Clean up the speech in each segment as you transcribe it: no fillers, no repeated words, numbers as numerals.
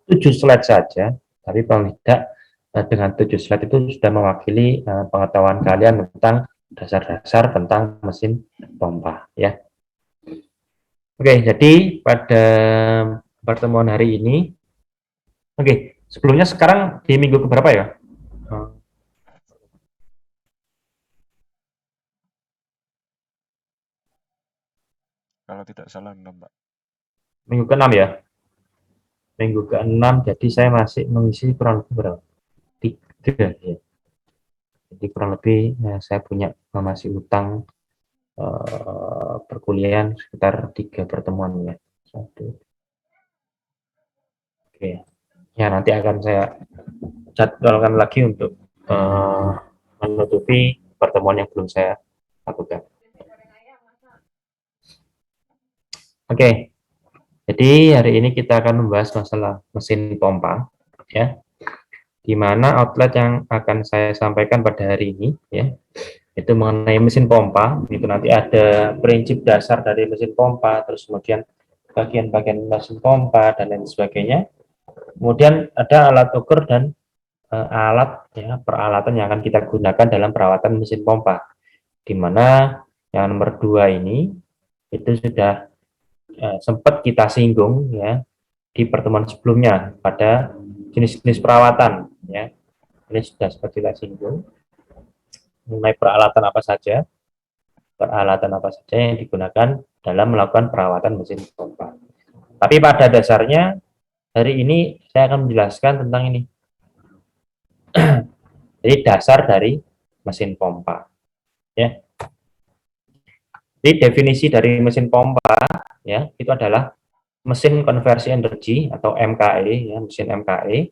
7 slide saja, tapi paling tidak dengan 7 slide itu sudah mewakili pengetahuan kalian tentang dasar-dasar tentang mesin pompa ya. Oke, jadi pada pertemuan hari ini, oke, sebelumnya sekarang di minggu keberapa ya? Kalau tidak salah 6, Pak. Minggu ke-6 ya? Minggu ke-6, jadi saya masih mengisi kurang lebih berapa? 3 ya. Jadi kurang lebih saya punya masih utang perkuliahan sekitar 3 pertemuan ya. Satu. Oke. Ya, nanti akan saya jadwalkan lagi untuk menutupi pertemuan yang belum saya lakukan. Oke. Jadi hari ini kita akan membahas masalah mesin pompa ya. Di mana outlet yang akan saya sampaikan pada hari ini ya, itu mengenai mesin pompa. Itu nanti ada prinsip dasar dari mesin pompa, terus kemudian bagian-bagian mesin pompa dan lain sebagainya. Kemudian ada alat ukur dan alat ya, peralatan yang akan kita gunakan dalam perawatan mesin pompa. Di mana yang nomor 2 ini itu sudah sempat kita singgung ya di pertemuan sebelumnya pada jenis-jenis perawatan ya. Ini sudah sempat kita singgung mengenai peralatan apa saja yang digunakan dalam melakukan perawatan mesin pompa. Tapi pada dasarnya hari ini saya akan menjelaskan tentang ini. Jadi dasar dari mesin pompa ya. Jadi definisi dari mesin pompa ya itu adalah mesin konversi energi atau MKE ya, mesin MKE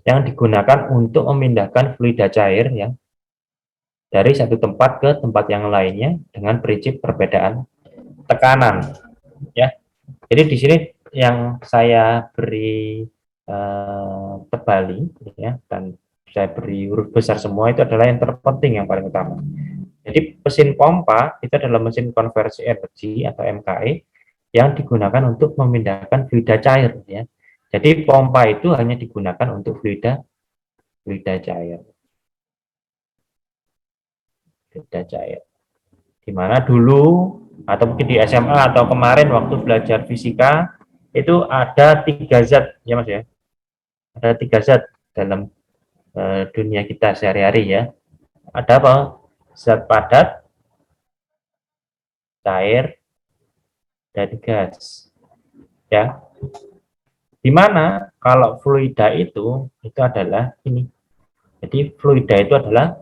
yang digunakan untuk memindahkan fluida cair ya dari satu tempat ke tempat yang lainnya dengan prinsip perbedaan tekanan ya. Jadi di sini yang saya beri tebali ya dan saya beri huruf besar semua itu adalah yang terpenting yang paling utama. Jadi mesin pompa itu adalah mesin konversi energi atau MKE yang digunakan untuk memindahkan fluida cair ya. Jadi pompa itu hanya digunakan untuk fluida cair. Fluida cair. Dimana dulu atau mungkin di SMA atau kemarin waktu belajar fisika itu ada 3 zat ya Mas ya. Ada 3 zat dalam dunia kita sehari-hari ya. Ada apa? Zat padat, cair, dan gas. Ya. Dimana kalau fluida itu adalah ini. Jadi fluida itu adalah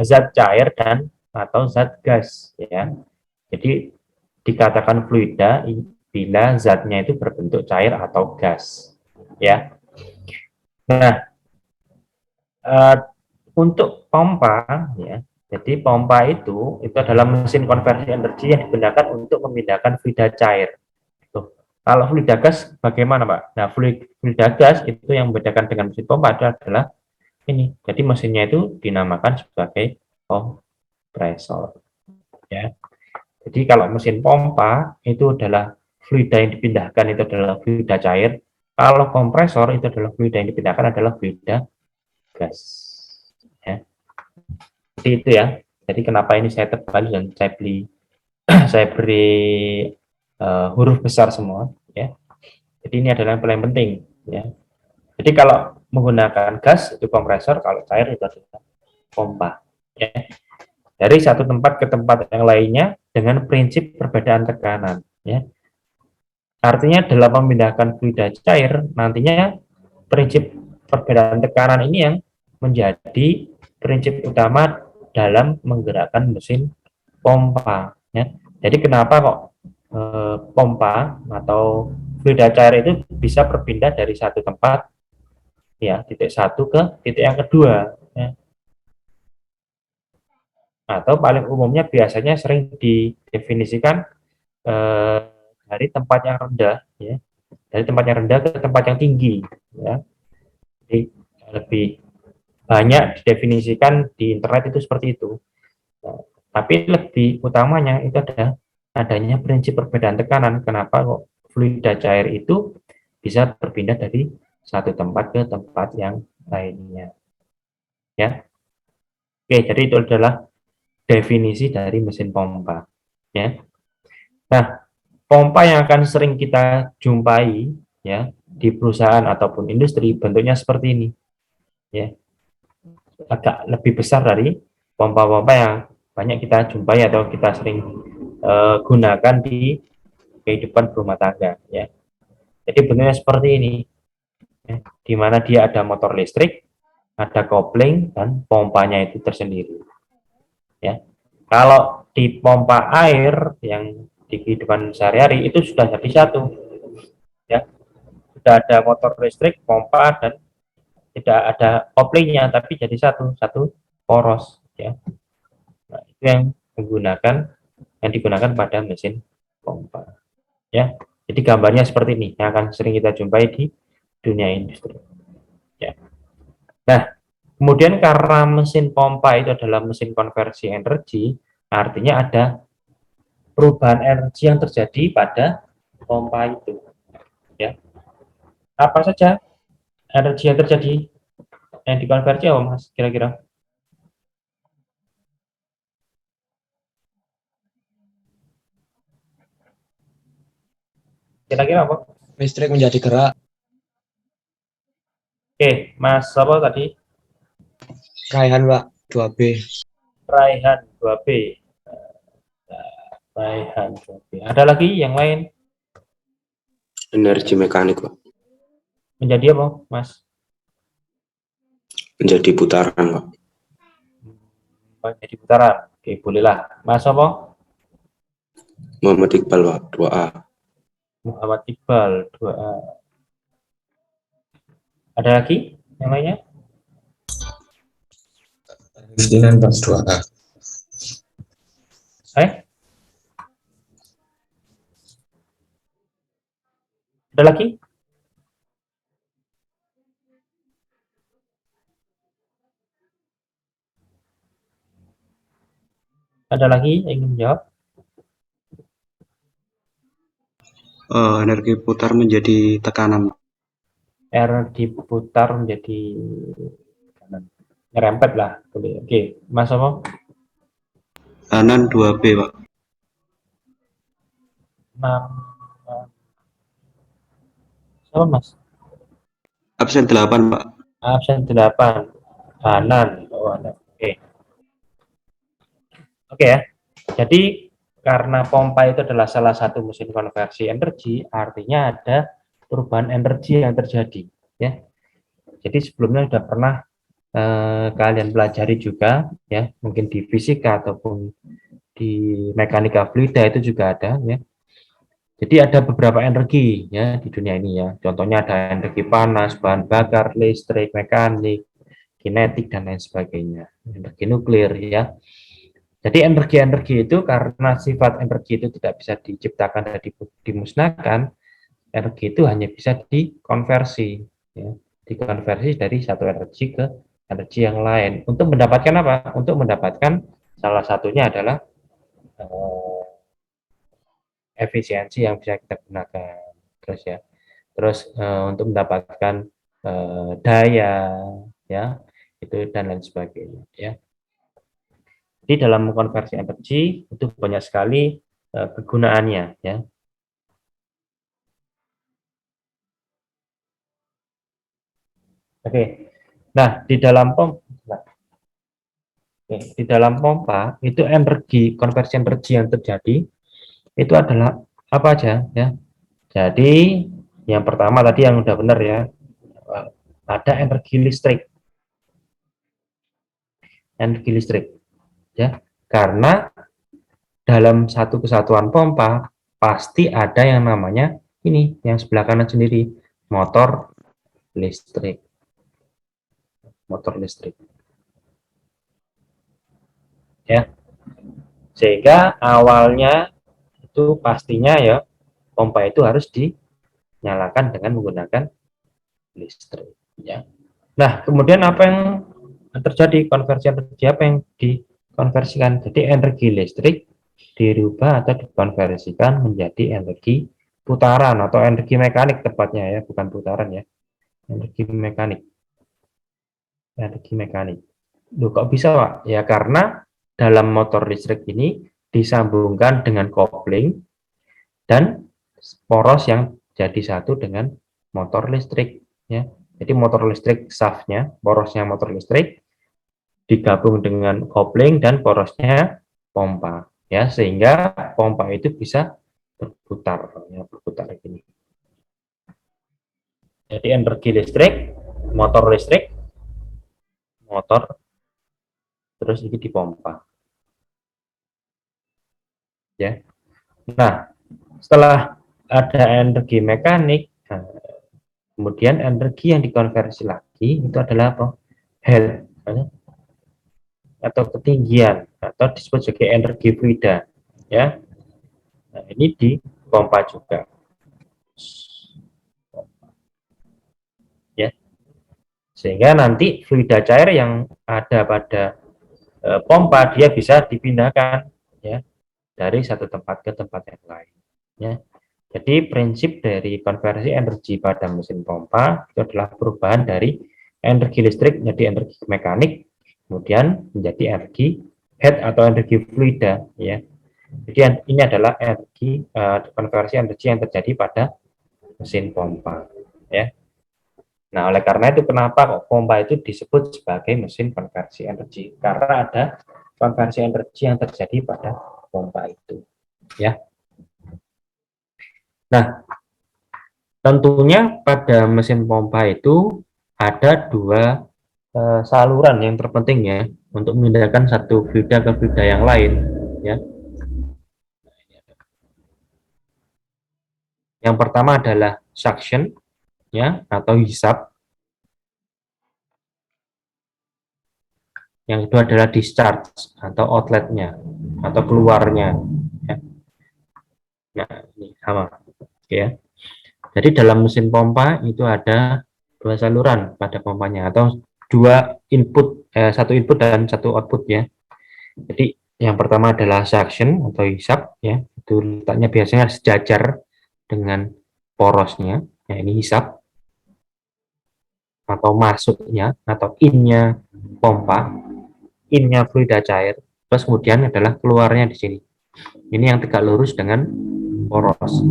zat cair dan atau zat gas ya. Jadi dikatakan fluida bila zatnya itu berbentuk cair atau gas ya. Nah, untuk pompa ya. Jadi pompa itu adalah mesin konversi energi yang digunakan untuk memindahkan fluida cair. Tuh. Kalau fluida gas bagaimana, Pak? Nah, fluida gas itu yang membedakan dengan mesin pompa adalah ini. Jadi mesinnya itu dinamakan sebagai kompresor. Ya. Jadi kalau mesin pompa itu adalah fluida yang dipindahkan itu adalah fluida cair. Kalau kompresor itu adalah fluida yang dipindahkan adalah fluida gas. Ya. Jadi itu ya. Jadi kenapa ini saya tebal dan saya beri huruf besar semua ya. Jadi ini adalah yang paling penting ya. Jadi kalau menggunakan gas itu kompresor, kalau cair itu adalah pompa ya. Dari satu tempat ke tempat yang lainnya dengan prinsip perbedaan tekanan ya. Artinya dalam memindahkan fluida cair nantinya prinsip perbedaan tekanan ini yang menjadi prinsip utama dalam menggerakkan mesin pompa ya. Jadi kenapa kok pompa atau fluida cair itu bisa berpindah dari satu tempat ya titik satu ke titik yang kedua ya. Atau paling umumnya biasanya sering didefinisikan dari tempat yang rendah ya, dari tempat yang rendah ke tempat yang tinggi ya. Jadi lebih banyak didefinisikan di internet itu seperti itu. Nah, tapi lebih utamanya itu ada adanya prinsip perbedaan tekanan. Kenapa kok fluida cair itu bisa berpindah dari satu tempat ke tempat yang lainnya. Ya, oke. Jadi itu adalah definisi dari mesin pompa. Ya. Nah, pompa yang akan sering kita jumpai ya di perusahaan ataupun industri bentuknya seperti ini. Ya, agak lebih besar dari pompa-pompa yang banyak kita jumpai atau kita sering gunakan di kehidupan rumah tangga. Ya, jadi bentuknya seperti ini. Ya, di mana dia ada motor listrik, ada kopling dan pompanya itu tersendiri. Ya, kalau di pompa air yang di kehidupan sehari-hari itu sudah jadi satu. Ya, sudah ada motor listrik, pompa dan tidak ada koplingnya, tapi jadi satu poros. Ya, nah, itu yang digunakan pada mesin pompa. Ya, jadi gambarnya seperti ini yang akan sering kita jumpai di dunia industri. Ya. Nah, kemudian karena mesin pompa itu adalah mesin konversi energi, artinya ada perubahan energi yang terjadi pada pompa itu. Ya, apa saja energi yang terjadi yang dikonversi apa Mas kira-kira? Kira-kira apa? Listrik menjadi gerak. Oke, Mas apa tadi? Raihan, Pak. 2B. Raihan 2B. Raihan 2B. Ada lagi yang lain? Energi mekanik, Pak. Menjadi apa, Mas? Menjadi putaran, Pak. Menjadi putaran. Oke, bolehlah. Mas apa? Muhammad Iqbal, Pak. 2A. Muhammad Iqbal 2A. Ada lagi yang lainnya? Justinan, Pak. 2A. Ada lagi? Ada lagi yang ingin menjawab? Energi putar menjadi tekanan. R diputar menjadi kanan. Nyerempet lah. Boleh. Oke, Mas apa? Kanan 2B, Pak. 6. Apa, Mas? Absen 8, Pak. Absen 8. Kanan. Oh, ada. Oke. Oke ya. Jadi karena pompa itu adalah salah satu mesin konversi energi, artinya ada perubahan energi yang terjadi. Ya. Jadi sebelumnya sudah pernah kalian pelajari juga, ya, mungkin di fisika ataupun di mekanika fluida itu juga ada, ya. Jadi ada beberapa energi ya di dunia ini ya. Contohnya ada energi panas, bahan bakar, listrik, mekanik, kinetik dan lain sebagainya. Energi nuklir ya. Jadi energi-energi itu karena sifat energi itu tidak bisa diciptakan dan dimusnahkan, energi itu hanya bisa dikonversi ya. Dikonversi dari satu energi ke energi yang lain. Untuk mendapatkan apa? Untuk mendapatkan salah satunya adalah efisiensi yang bisa kita gunakan. Terus ya. Terus untuk mendapatkan daya ya, itu dan lain sebagainya ya. Jadi dalam konversi energi itu banyak sekali kegunaannya ya. Oke. Nah, di dalam pompa itu energi konversi energi yang terjadi itu adalah apa aja ya. Jadi yang pertama tadi yang udah benar ya, ada energi listrik. Energi listrik ya. Karena dalam satu kesatuan pompa pasti ada yang namanya ini yang sebelah kanan sendiri, motor listrik. Motor listrik. Ya. Sehingga awalnya itu pastinya ya pompa itu harus dinyalakan dengan menggunakan listrik ya. Nah, kemudian apa yang terjadi, konversi energi apa yang dikonversikan? Jadi energi listrik dirubah atau dikonversikan menjadi energi putaran atau energi mekanik tepatnya ya, bukan putaran ya, energi mekanik. Energi mekanik. Loh, kok bisa, Pak? Ya karena dalam motor listrik ini disambungkan dengan kopling dan poros yang jadi satu dengan motor listrik ya. Jadi motor listrik shaftnya, porosnya motor listrik digabung dengan kopling dan porosnya pompa ya, sehingga pompa itu bisa berputar ya, berputar gini. Jadi energi listrik, motor terus ini dipompa ya. Nah, setelah ada energi mekanik, nah, kemudian energi yang dikonversi lagi itu adalah apa? Heat atau ketinggian atau disebut sebagai energi fluida ya. Nah, ini dipompa juga ya, sehingga nanti fluida cair yang ada pada pompa dia bisa dipindahkan ya dari satu tempat ke tempat yang lain ya. Jadi prinsip dari konversi energi pada mesin pompa itu adalah perubahan dari energi listrik menjadi energi mekanik, kemudian menjadi energi heat atau energi fluida ya. Jadi ini adalah energi konversi energi yang terjadi pada mesin pompa ya. Nah, oleh karena itu kenapa kok pompa itu disebut sebagai mesin konversi energi? Karena ada konversi energi yang terjadi pada pompa itu ya. Nah, tentunya pada mesin pompa itu ada dua saluran yang terpenting ya untuk memindahkan satu fluida ke fluida yang lain ya. Yang pertama adalah suction ya atau hisap. Yang kedua adalah discharge atau outletnya atau keluarnya ya. Nah, ini sama ya. Jadi dalam mesin pompa itu ada dua saluran pada pompanya atau dua input, satu input dan satu output ya. Jadi yang pertama adalah suction atau hisap ya, itu letaknya biasanya sejajar dengan porosnya. Ya, ini hisap atau masuknya atau innya pompa, innya fluida cair. Terus kemudian adalah keluarnya di sini. Ini yang tegak lurus dengan poros.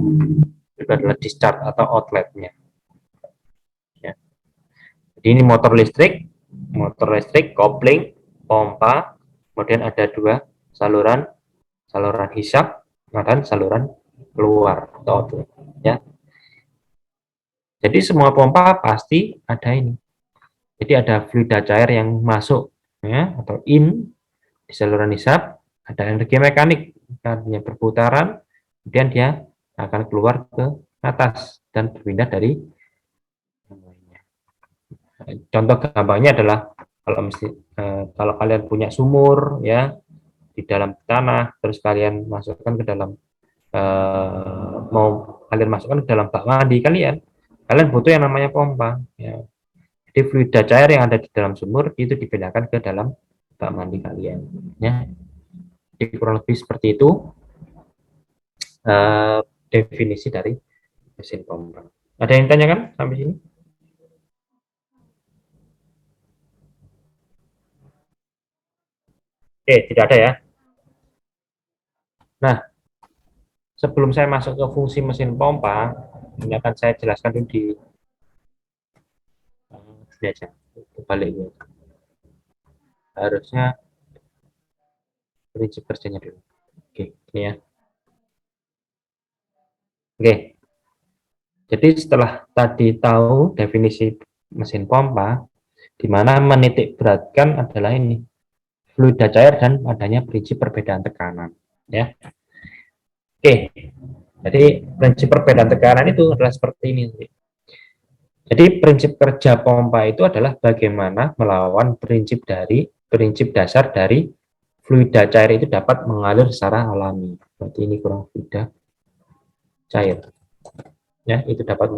Itu adalah discharge atau outletnya. Ya. Jadi ini motor listrik, kopling, pompa, kemudian ada dua saluran, saluran hisap dan saluran keluar atau outlet. Ya. Jadi semua pompa pasti ada ini. Jadi ada fluida cair yang masuk ya atau in di saluran hisap, ada energi mekanik artinya berputaran, kemudian dia akan keluar ke atas dan berpindah dari yang lainnya. Contoh gampangnya adalah kalau kalian punya sumur ya di dalam tanah, terus kalian masukkan ke dalam mau kalian masukkan ke dalam bak mandi kalian butuh yang namanya pompa ya. Jadi fluida cair yang ada di dalam sumur itu dipindahkan ke dalam bak mandi kalian ya. Jadi kurang lebih seperti itu definisi dari mesin pompa. Ada yang tanyakan sampai sini? Oke, tidak ada ya. Nah, sebelum saya masuk ke fungsi mesin pompa, ini akan saya jelaskan dulu di sini aja, baliknya. Harusnya prinsip kerjanya dulu. Oke, ini ya. Oke, jadi setelah tadi tahu definisi mesin pompa, di mana menitik beratkan adalah ini, fluida cair dan adanya prinsip perbedaan tekanan. Ya, oke. Jadi prinsip perbedaan tekanan itu adalah seperti ini. Jadi prinsip kerja pompa itu adalah bagaimana melawan prinsip dasar dari fluida cair itu dapat mengalir secara alami. Berarti ini kurang fluida cair. Ya, itu dapat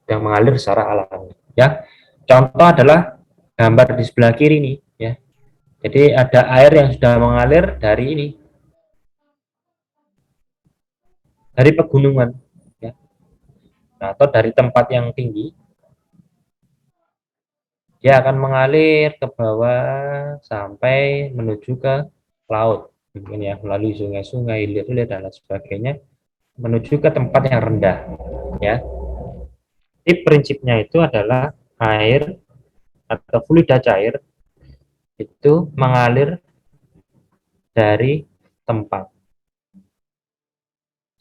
mengalir secara alami. Ya, contoh adalah gambar di sebelah kiri ini. Ya, jadi ada air yang sudah mengalir dari ini, dari pegunungan. Ya. atau dari tempat yang tinggi, dia akan mengalir ke bawah sampai menuju ke laut, mungkin ya, melalui sungai-sungai, hilir-hilir dan lain sebagainya, menuju ke tempat yang rendah, ya. Jadi prinsipnya itu adalah air atau fluida cair itu mengalir dari tempat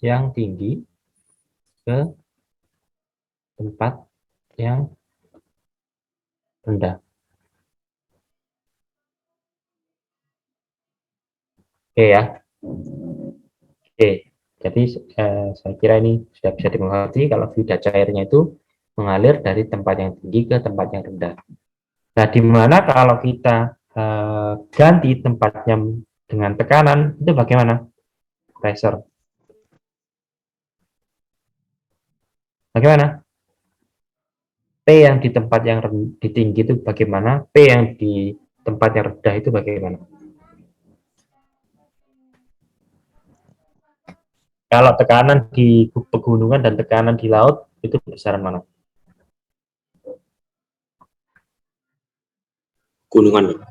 yang tinggi ke tempat yang rendah. Oke ya. Oke. Jadi saya kira ini sudah bisa dimengerti kalau fluida cairnya itu mengalir dari tempat yang tinggi ke tempat yang rendah. Nah, di mana kalau kita ganti tempatnya dengan tekanan, itu bagaimana? Pressure. Bagaimana? P yang di tempat yang di tinggi itu bagaimana? P yang di tempat yang rendah itu bagaimana? Kalau tekanan di pegunungan dan tekanan di laut, itu besaran mana? Gunungan.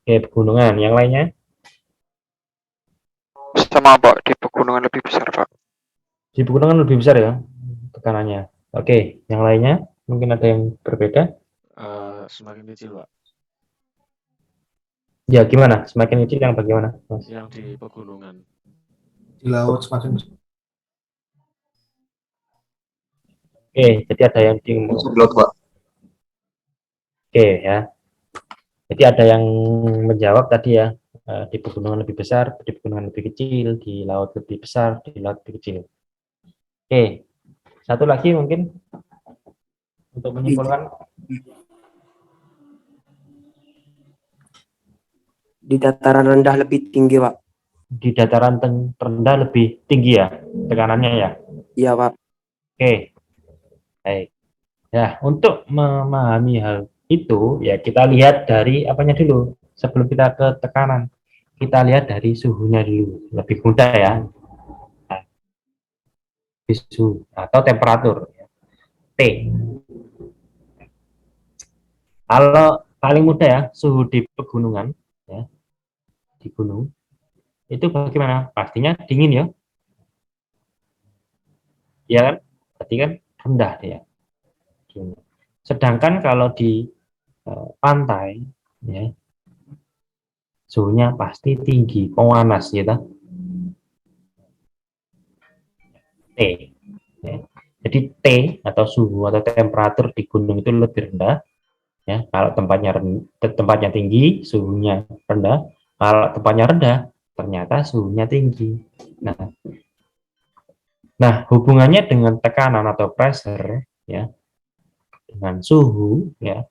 Oke, pegunungan. Yang lainnya? Sama Pak, di pegunungan lebih besar Pak. Di pegunungan lebih besar ya tekanannya. Oke, yang lainnya? Mungkin ada yang berbeda? Semakin kecil, Pak. Ya, gimana? Semakin kecil yang bagaimana, Mas? Yang di pegunungan. Di laut semakin besar. Oke, jadi ada yang di Laut, Pak. Oke ya. Jadi ada yang menjawab tadi ya, di pegunungan lebih besar, di pegunungan lebih kecil, di laut lebih besar, di laut lebih kecil. Oke, satu lagi mungkin untuk menyimpulkan. Di dataran rendah lebih tinggi, Pak. Di dataran rendah lebih tinggi ya tekanannya ya. Iya, Pak. Oke, baik. Ya, untuk memahami hal itu ya kita lihat dari apanya dulu sebelum kita ke tekanan. Kita lihat dari suhunya dulu, lebih mudah ya. Nah, suhu atau temperatur ya. T. Kalau paling mudah ya suhu di pegunungan ya, di gunung itu bagaimana? Pastinya dingin ya. Ya kan? Berarti kan rendah dia. Sedangkan kalau di pantai ya suhunya pasti tinggi, panas gitu. T ya. Jadi T atau suhu atau temperatur di gunung itu lebih rendah ya. Kalau tempatnya tinggi suhunya rendah, kalau tempatnya rendah ternyata suhunya tinggi. Nah hubungannya dengan tekanan atau pressure ya dengan suhu ya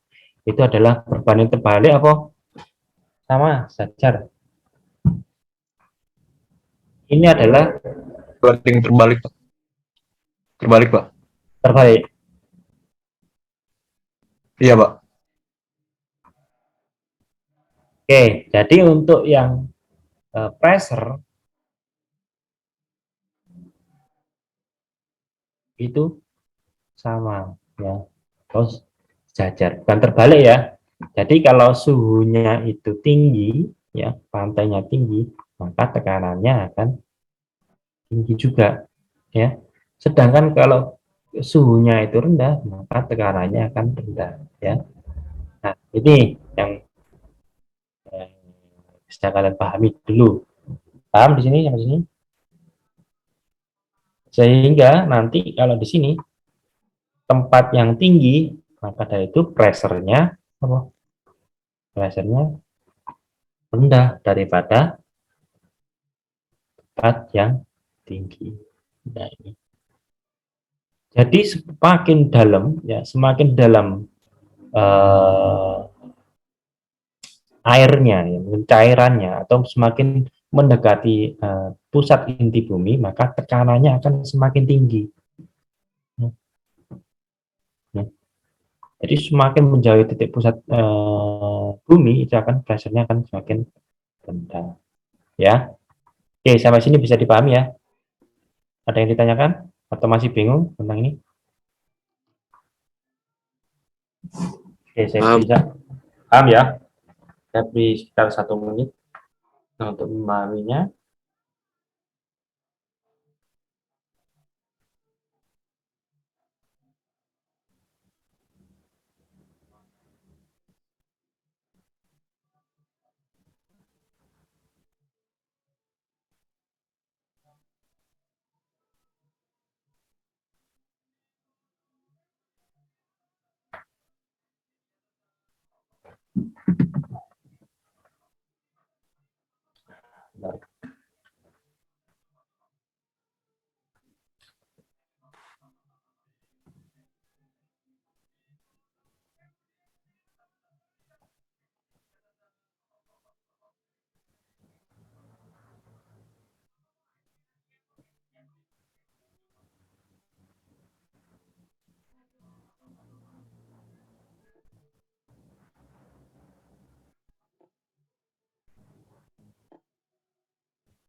itu adalah berbanding terbalik apa sama saja. Ini adalah Banding terbalik, Pak. Terbalik, Pak. terbalik. Iya, Pak. Oke, jadi untuk yang pressure itu sama ya, terus sejajar, bukan terbalik ya. Jadi kalau suhunya itu tinggi ya, pantainya tinggi, maka tekanannya akan tinggi juga ya. Sedangkan kalau suhunya itu rendah, maka tekanannya akan rendah ya. Nah, ini yang bisa kalian pahami dulu. Paham di sini sampai sini? Sehingga nanti kalau di sini tempat yang tinggi, maka dari itu pressure-nya apa? Pressure-nya rendah daripada tempat yang tinggi. Nah, ini. Jadi semakin dalam ya, semakin dalam airnya, ya, cairannya atau semakin mendekati pusat inti bumi, maka tekanannya akan semakin tinggi. Jadi semakin menjauhi titik pusat bumi, itu akan pressure-nya akan semakin rendah. Ya, oke sampai sini bisa dipahami ya? Ada yang ditanyakan? Atau masih bingung tentang ini? Oke, saya Paham. bisa. Paham ya? Saya beri sekitar 1 menit untuk memahaminya.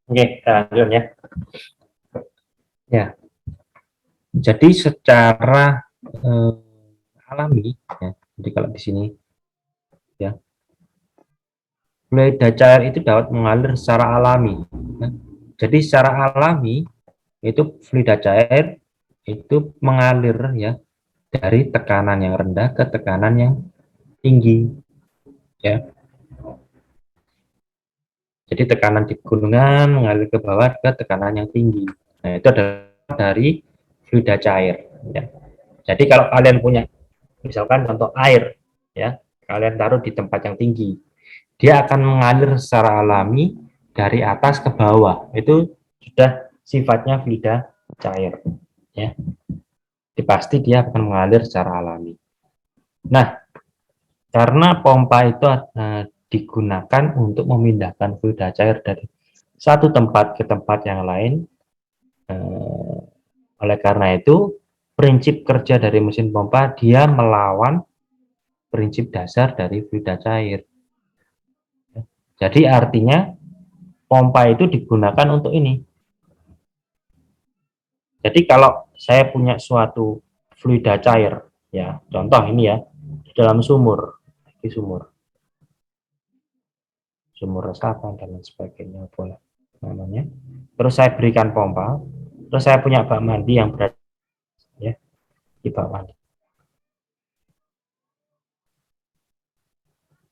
Oke, kita lanjut ya. Ya, jadi secara alami, ya, jadi kalau di sini, ya, fluida cair itu dapat mengalir secara alami. Ya. Jadi secara alami itu fluida cair itu mengalir ya dari tekanan yang rendah ke tekanan yang tinggi, ya. Jadi tekanan di gunungan mengalir ke bawah ke tekanan yang tinggi. Nah, itu adalah dari fluida cair. Ya. Jadi kalau kalian punya, misalkan contoh air, ya, kalian taruh di tempat yang tinggi, dia akan mengalir secara alami dari atas ke bawah. Itu sudah sifatnya fluida cair. Ya. Pasti dia akan mengalir secara alami. Nah, karena pompa itu digunakan untuk memindahkan fluida cair dari satu tempat ke tempat yang lain. Oleh karena itu, prinsip kerja dari mesin pompa dia melawan prinsip dasar dari fluida cair. Jadi artinya pompa itu digunakan untuk ini. Jadi kalau saya punya suatu fluida cair, ya contoh ini ya, di dalam sumur, di sumur resapan dan lain sebagainya, boleh namanya. Terus saya berikan pompa, terus saya punya bak mandi yang berada ya di bak mandi,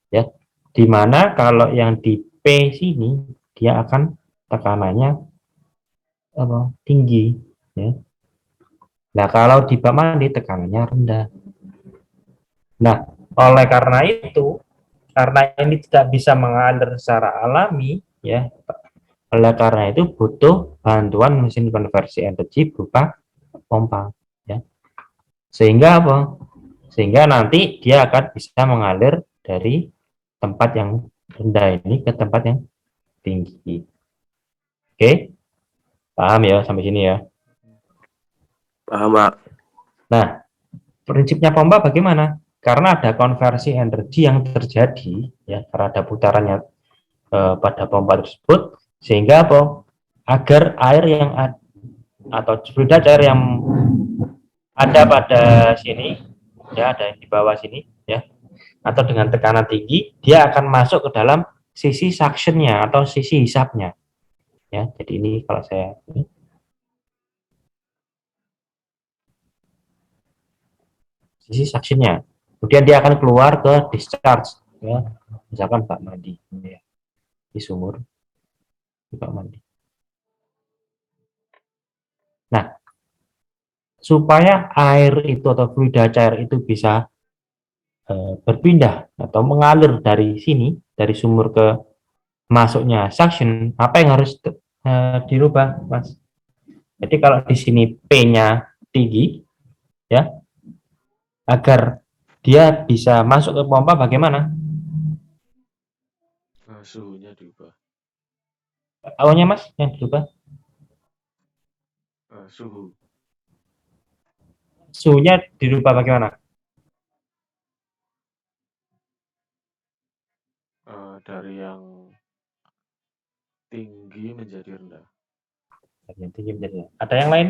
ya. Dimana kalau yang di P sini dia akan tekanannya tinggi, ya. Nah kalau di bak mandi tekanannya rendah. Nah oleh karena itu, karena ini tidak bisa mengalir secara alami, ya. Oleh karena itu butuh bantuan mesin konversi energi berupa pompa, ya. Sehingga apa? Sehingga nanti dia akan bisa mengalir dari tempat yang rendah ini ke tempat yang tinggi. Oke, paham ya sampai sini ya? Paham, Pak. Nah, prinsipnya pompa bagaimana? Karena ada konversi energi yang terjadi ya terhadap putarannya pada pompa tersebut, sehingga apa? Agar air yang atau fluida cair yang ada pada sini, ya ada di bawah sini, ya, atau dengan tekanan tinggi, dia akan masuk ke dalam sisi suctionnya atau sisi hisapnya, ya. Jadi ini kalau saya ini, sisi suctionnya, kemudian dia akan keluar ke discharge, ya, misalkan bak mandi, ya, di sumur, di bak mandi. Nah, supaya air itu atau fluida cair itu bisa berpindah atau mengalir dari sini, dari sumur ke masuknya suction, apa yang harus dirubah, Mas? Jadi kalau di sini P-nya tinggi, ya, agar dia bisa masuk ke pompa bagaimana? Suhunya diubah. Awalnya Mas yang dirubah Suhu suhunya dirubah bagaimana? dari yang tinggi menjadi rendah. Yang tinggi menjadi. Ada yang lain?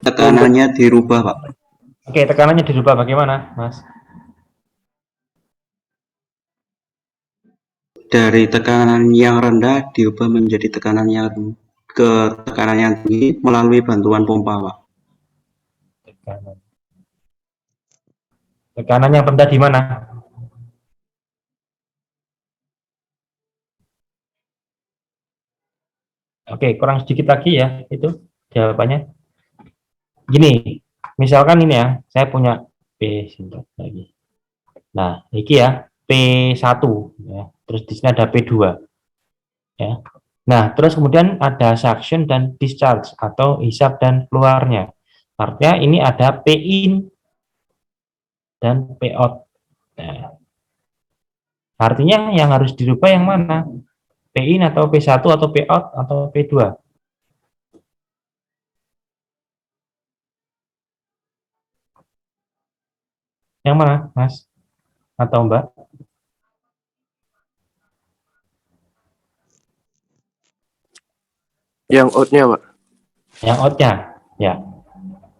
Tekanannya dirubah, Pak. Oke, tekanannya dirubah bagaimana, Mas? Dari tekanan yang rendah diubah menjadi tekanan yang tekanan yang tinggi melalui bantuan pompa, Pak. Tekanan. Tekanan yang rendah di mana? Oke, kurang sedikit lagi ya, itu jawabannya. Gini, misalkan ini ya, saya punya P lagi. Nah, ini ya, P1 ya. Terus di sini ada P2 ya. Nah, terus kemudian ada suction dan discharge atau hisap dan keluarnya. Artinya ini ada P in dan P out. Nah, artinya yang harus dirubah yang mana? P in atau P1 atau P out atau P2? Yang mana, Mas? Atau Mbak? Yang out-nya, Pak. Yang out-nya, ya.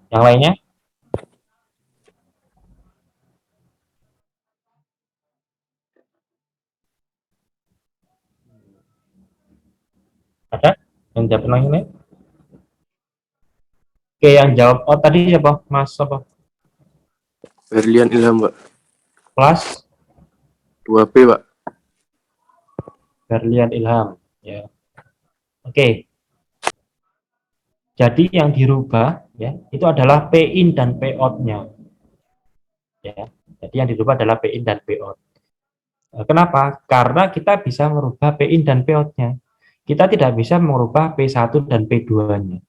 Yang lainnya? Ada? Yang jawab yang lain? Oke, yang jawab out tadi siapa? Mas apa? Berlian Ilham, Pak. Kelas 2P, Pak. Berlian Ilham. Ya. Oke. Jadi yang dirubah ya itu adalah P in dan P out-nya. Ya. Jadi yang dirubah adalah P in dan P out. Kenapa? Karena kita bisa merubah P in dan P out-nya. Kita tidak bisa merubah P1 dan P2-nya.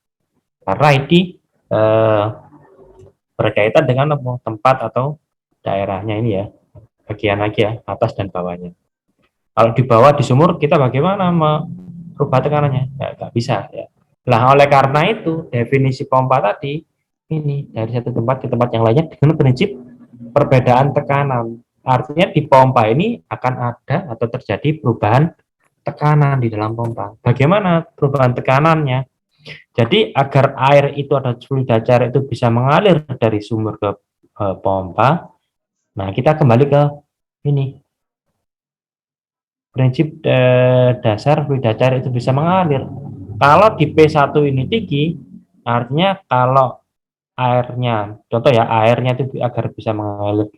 Karena ini berkaitan dengan tempat atau daerahnya ini ya. Bagian lagi ya, atas dan bawahnya. Kalau di bawah di sumur kita bagaimana merubah tekanannya? Ya, nggak bisa ya. Nah, oleh karena itu definisi pompa tadi ini dari satu tempat ke tempat yang lainnya dengan prinsip perbedaan tekanan. Artinya di pompa ini akan ada atau terjadi perubahan tekanan di dalam pompa. Bagaimana perubahan tekanannya? Jadi agar air itu ada fluida cair itu bisa mengalir dari sumur ke pompa. Nah, kita kembali ke ini prinsip dasar fluida cair itu bisa mengalir. Kalau di P1 ini tinggi, artinya kalau airnya, contoh ya, airnya itu agar bisa mengalir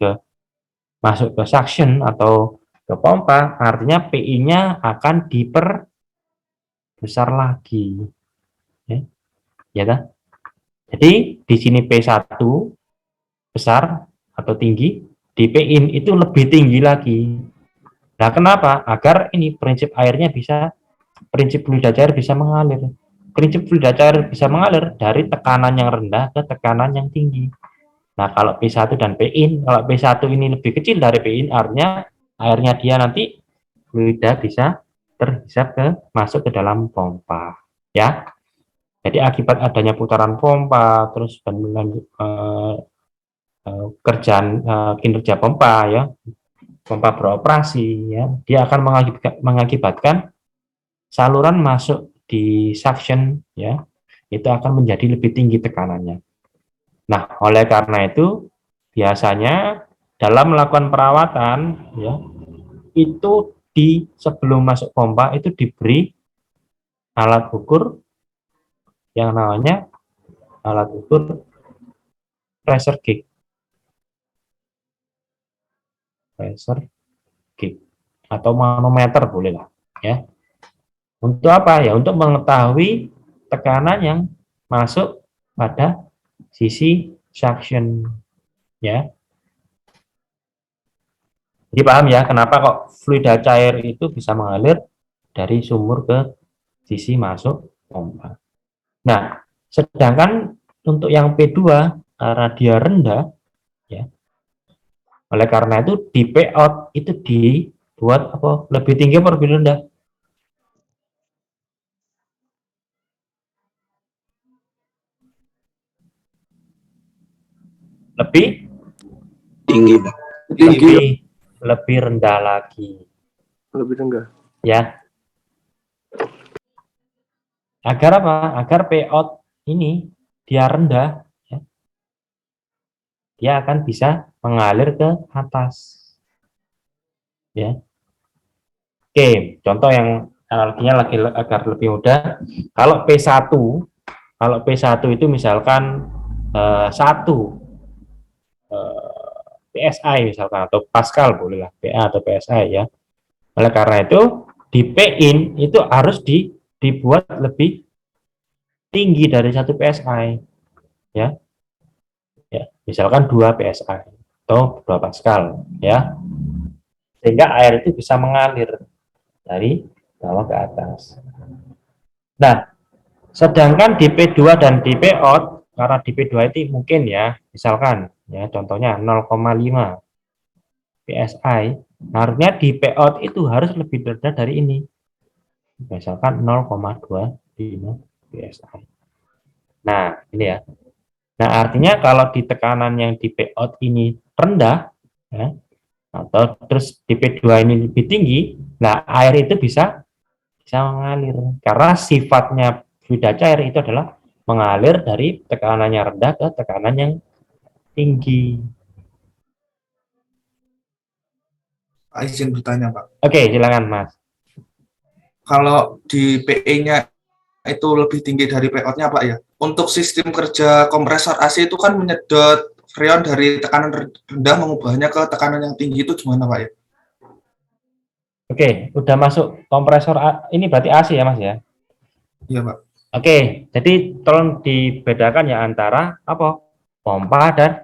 masuk ke suction atau ke pompa, artinya PI-nya akan diperbesar lagi. Ya kan? Jadi di sini P1 besar atau tinggi, di P-in itu lebih tinggi lagi. Nah, kenapa? Agar ini prinsip airnya bisa prinsip fluida cair bisa mengalir. Prinsip fluida cair bisa mengalir dari tekanan yang rendah ke tekanan yang tinggi. Nah, kalau P1 dan P-in, kalau P1 ini lebih kecil dari P-in, artinya airnya dia nanti fluida bisa terhisap masuk ke dalam pompa. Ya. Jadi akibat adanya putaran pompa, terus kerjaan kinerja pompa ya, pompa beroperasi ya, dia akan mengakibatkan saluran masuk di suction ya, itu akan menjadi lebih tinggi tekanannya. Nah, oleh karena itu biasanya dalam melakukan perawatan ya, itu sebelum masuk pompa itu diberi alat ukur yang namanya alat ukur pressure gauge. Pressure gauge atau manometer boleh lah ya. Untuk apa ya? Untuk mengetahui tekanan yang masuk pada sisi suction ya. Jadi paham ya kenapa kok fluida cair itu bisa mengalir dari sumur ke sisi masuk pompa. Nah, sedangkan untuk yang P2 karena dia rendah ya. Oleh karena itu di P out itu dibuat apa? Lebih tinggi atau lebih rendah? Lebih Tinggi, Pak. lebih rendah lagi. Lebih rendah. Ya. Agar apa? Agar P out ini dia rendah dia akan bisa mengalir ke atas. Ya. Oke, contoh yang analoginya lagi agar lebih mudah. Kalau P1 itu misalkan 1 PSI misalkan, atau Pascal bolehlah, PA atau PSI ya. Oleh karena itu di P-in itu harus dibuat lebih tinggi dari 1 PSI ya. Ya, misalkan 2 PSI atau 2 Pascal ya. Sehingga air itu bisa mengalir dari bawah ke atas. Nah, sedangkan di P2 dan di P-out, karena di P2 itu mungkin ya, misalkan ya contohnya 0,5 PSI, harusnya di P-out itu harus lebih rendah dari ini. Misalkan 0,25 PSI. Nah, ini ya. Nah, artinya kalau di tekanan yang di P-out ini rendah ya, atau terus di P2 ini lebih tinggi, nah air itu bisa mengalir karena sifatnya fluida cair itu adalah mengalir dari tekanannya rendah ke tekanan yang tinggi. Pak izin bertanya, Pak. Oke, silakan Mas. Kalau di PE-nya itu lebih tinggi dari PO-nya, Pak ya. Untuk sistem kerja kompresor AC itu kan menyedot freon dari tekanan rendah mengubahnya ke tekanan yang tinggi, itu gimana, Pak ya? Oke, udah masuk kompresor ini berarti AC ya Mas ya? Iya, Pak. Oke, jadi tolong dibedakan ya antara apa? Pompa dan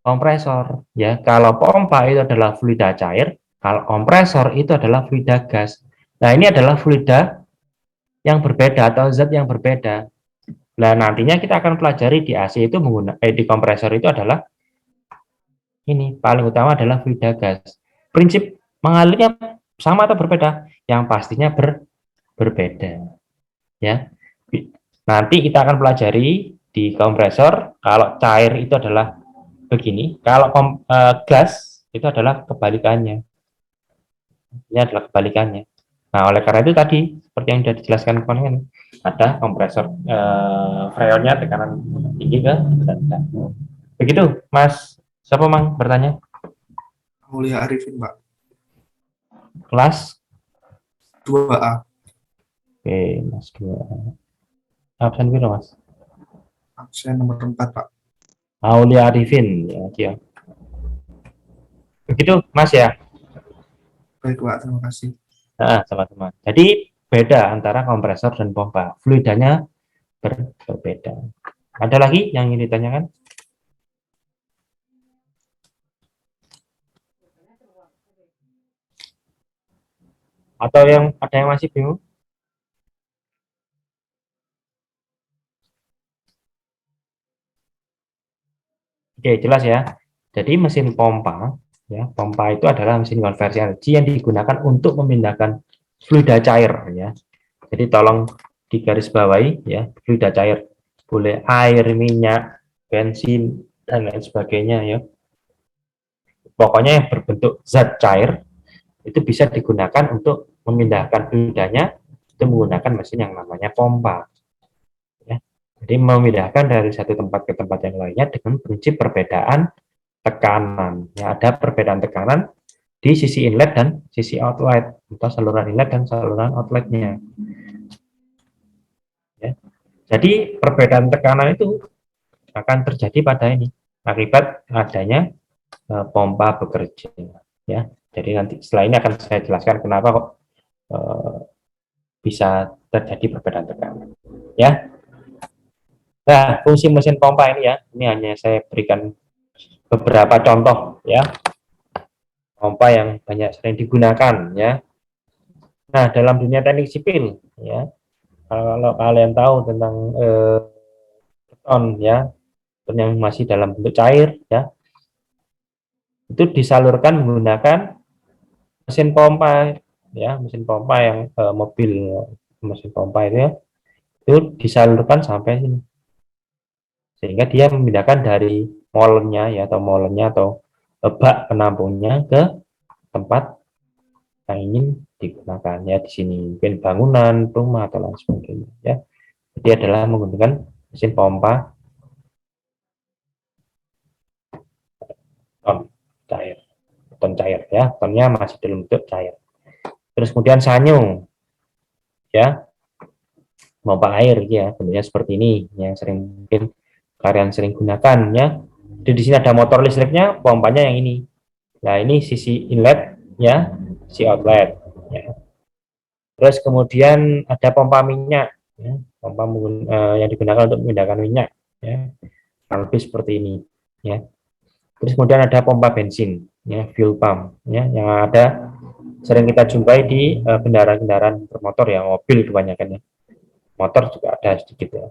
kompresor ya. Kalau pompa itu adalah fluida cair, kalau kompresor itu adalah fluida gas. Nah, ini adalah fluida yang berbeda atau zat yang berbeda. Nah, nantinya kita akan pelajari di AC itu di kompresor itu adalah ini paling utama adalah fluida gas. Prinsip mengalirnya sama atau berbeda? Yang pastinya berbeda. Ya. Nanti kita akan pelajari di kompresor kalau cair itu adalah begini, kalau gas itu adalah kebalikannya. Ini adalah kebalikannya. Nah, oleh karena itu tadi seperti yang sudah dijelaskan kemarin, ada kompresor freonnya tekanan tinggi ke rendah. Begitu, Mas. Siapa Mang bertanya? Mulia Arifin, Pak. Kelas 2A. Oke, Mas 2. Absen biru, Mas. Absen nomor 4, Pak. Aulia Arifin, ya, dia. Begitu, Mas ya. Baik, Pak. Terima kasih. Nah, sama-sama. Jadi beda antara kompresor dan pompa. Fluidanya berbeda. Ada lagi yang ingin ditanyakan? Atau ada yang masih bingung? Oke, jelas ya. Jadi mesin pompa, ya, pompa itu adalah mesin konversi energi yang digunakan untuk memindahkan fluida cair, ya. Jadi tolong digarisbawahi, ya, fluida cair. Boleh air, minyak, bensin, dan lain sebagainya, ya. Pokoknya yang berbentuk zat cair itu bisa digunakan untuk memindahkan fluidanya itu menggunakan mesin yang namanya pompa. Ya. Jadi memindahkan dari satu tempat ke tempat yang lainnya dengan prinsip perbedaan tekanan. Ya, ada perbedaan tekanan di sisi inlet dan sisi outlet, atau saluran inlet dan saluran outletnya. Ya. Jadi perbedaan tekanan itu akan terjadi pada ini akibat adanya pompa bekerja. Ya, jadi nanti setelah ini akan saya jelaskan kenapa kok bisa terjadi perbedaan tekanan. Ya. Nah, fungsi mesin pompa ini ya, ini hanya saya berikan beberapa contoh ya, pompa yang banyak sering digunakan ya. Nah, dalam dunia teknik sipil ya, kalau kalian tahu tentang beton ya, beton yang masih dalam bentuk cair ya, itu disalurkan menggunakan mesin pompa ya, mesin pompa yang mobil mesin pompa itu disalurkan sampai sini, sehingga dia memindahkan dari molennya ya, atau bak penampungnya ke tempat yang ingin digunakan ya, di sini mungkin bangunan, rumah atau lain sebagainya ya. Jadi adalah menggunakan mesin pompa ton cair ya, tonnya masih dalam bentuk cair. Terus kemudian sanyo ya, pompa air ya, bentuknya seperti ini yang sering mungkin kalian sering gunakan ya. Jadi di sini ada motor listriknya, pompanya yang ini. Nah, ini sisi inlet ya, si outlet ya. Terus kemudian ada pompa minyak ya, pompa yang digunakan untuk memindahkan minyak ya. Lebih seperti ini ya. Terus kemudian ada pompa bensin ya, fuel pump ya, yang ada sering kita jumpai di kendaraan-kendaraan bermotor ya, mobil kebanyakan ya. Motor juga ada sedikit ya.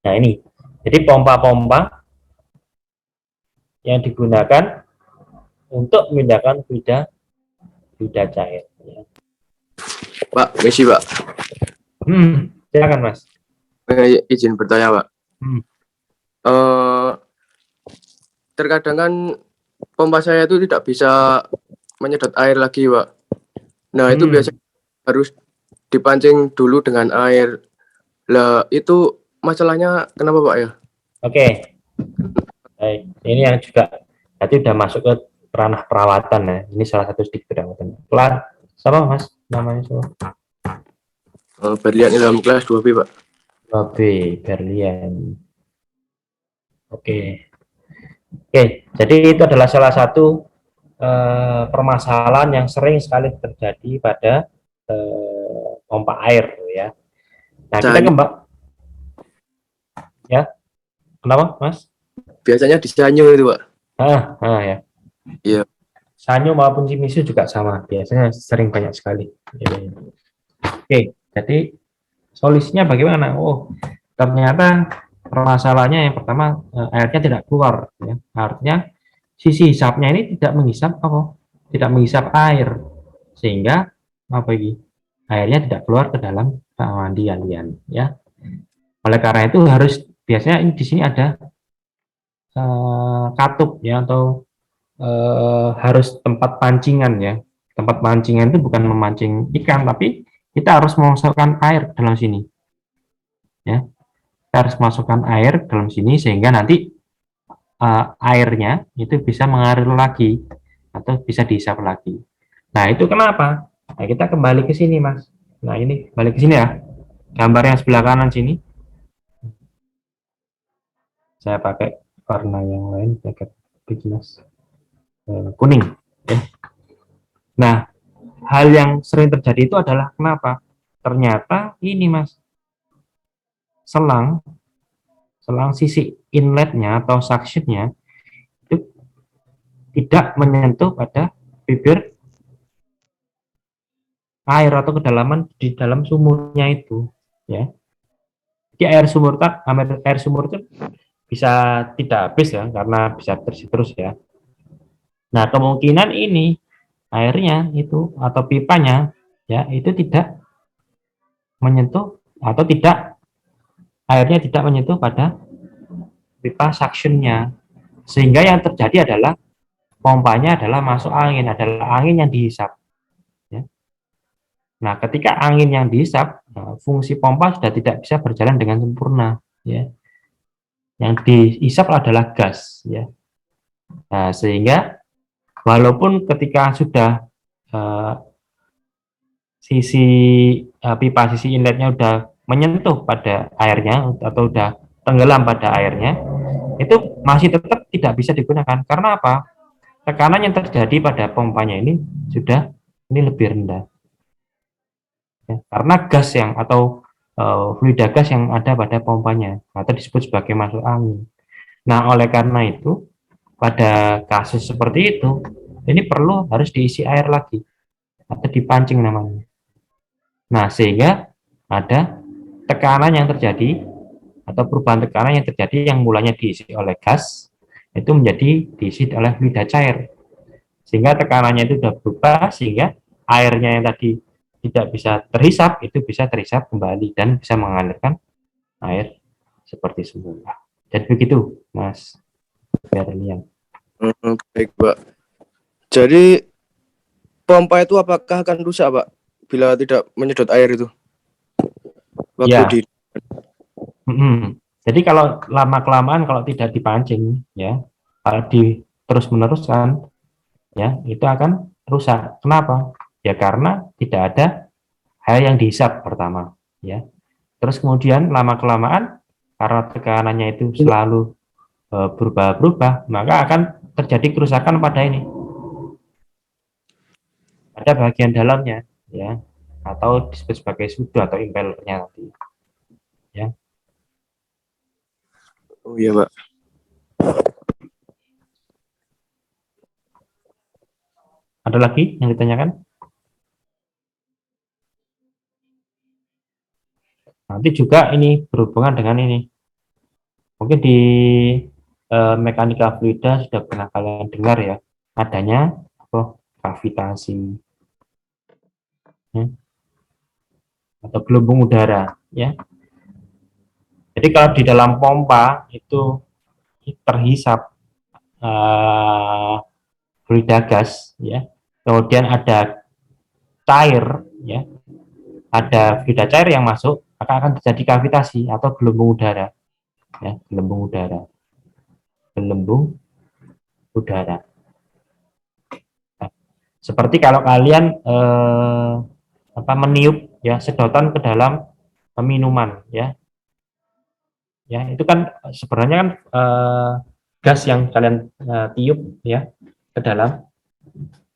Nah, ini. Jadi pompa-pompa yang digunakan untuk memindahkan fluida cair ya. Pak, misi Pak. Silakan Mas. Izin bertanya Pak. Terkadang kan pompa saya itu tidak bisa menyedot air lagi Pak. Nah itu biasanya harus dipancing dulu dengan air. Lah itu masalahnya kenapa Pak ya? Oke. Baik. Ini yang juga nanti udah masuk ke ranah perawatan ya. Ini salah satu sedikit perawatan. Kelar. Siapa Mas? Namanya siapa? Berlian Ilham kelas 2B Pak. 2B Berlian. Oke. Jadi itu adalah salah satu permasalahan yang sering sekali terjadi pada pompa air ya. Nah, kita kembali ya. Kenapa, Mas? Biasanya di sanyo itu, Pak. Ya. Iya. Sanyo maupun Shimizu juga sama, biasanya sering banyak sekali. Oke, jadi solusinya bagaimana? Oh, ternyata permasalahannya yang pertama airnya tidak keluar ya. Artinya sisi hisapnya ini tidak menghisap apa? Tidak menghisap air, sehingga apa ini? Airnya tidak keluar ke dalam mandian ya. Oleh karena itu harus biasanya di sini ada katup ya, atau harus tempat pancingan ya. Tempat pancingan itu bukan memancing ikan, tapi kita harus memasukkan air dalam sini ya. Kita harus masukkan air dalam sini sehingga nanti airnya itu bisa mengalir lagi atau bisa dihisap lagi. Nah, itu kenapa? Nah, kita kembali ke sini, Mas. Nah, ini balik ke sini ya. Gambar yang sebelah kanan sini. Saya pakai warna yang lain, pakai jelas kuning. Ya. Nah, hal yang sering terjadi itu adalah kenapa? Ternyata ini, Mas, selang sisi inletnya atau suctionnya itu tidak menyentuh pada bibir air atau kedalaman di dalam sumurnya itu ya. Jadi air sumur itu bisa tidak habis ya, karena bisa terus ya. Nah, kemungkinan ini airnya itu atau pipanya ya itu tidak menyentuh atau airnya tidak menyentuh pada pipa suctionnya, sehingga yang terjadi adalah pompanya adalah masuk angin, adalah angin yang dihisap ya. Nah, ketika angin yang dihisap, fungsi pompa sudah tidak bisa berjalan dengan sempurna ya. Yang dihisap adalah gas ya. Nah, sehingga walaupun ketika sudah sisi inletnya sudah menyentuh pada airnya atau sudah tenggelam pada airnya, itu masih tetap tidak bisa digunakan. Karena apa? Tekanan yang terjadi pada pompanya ini sudah lebih rendah ya, karena gas atau fluida gas yang ada pada pompanya atau disebut sebagai masuk angin. Nah, oleh karena itu pada kasus seperti itu ini harus diisi air lagi atau dipancing namanya. Nah, sehingga ada tekanan yang terjadi atau perubahan tekanan yang terjadi yang mulanya diisi oleh gas itu menjadi diisi oleh fluida cair, sehingga tekanannya itu sudah berubah sehingga airnya yang tadi tidak bisa terhisap itu bisa terhisap kembali dan bisa mengalirkan air seperti semula. Dan begitu, Mas Berlian. Baik, Pak. Jadi pompa itu apakah akan rusak, Pak, bila tidak menyedot air itu? Waktu Jadi kalau lama-kelamaan kalau tidak dipancing ya, kalau terus-menerus kan, ya itu akan rusak. Kenapa? Ya karena tidak ada air yang dihisap pertama, ya. Terus kemudian lama-kelamaan karena tekanannya itu selalu berubah-berubah, maka akan terjadi kerusakan pada ini, pada bagian dalamnya, ya, atau disebut sebagai sudu atau impellernya nanti, ya. Oh iya, Pak. Ada lagi yang ditanyakan? Nanti juga ini berhubungan dengan ini. Mungkin di mekanika fluida sudah pernah kalian dengar ya, adanya gravitasi, ya, atau gelembung udara, ya. Jadi kalau di dalam pompa itu terhisap fluida gas, ya, kemudian ada cair, ya, ada fluida cair yang masuk, maka akan terjadi gravitasi atau gelembung udara, ya, gelembung udara. Nah, seperti kalau kalian meniup ya sedotan ke dalam minuman, ya, itu kan sebenarnya kan gas yang kalian tiup ya ke dalam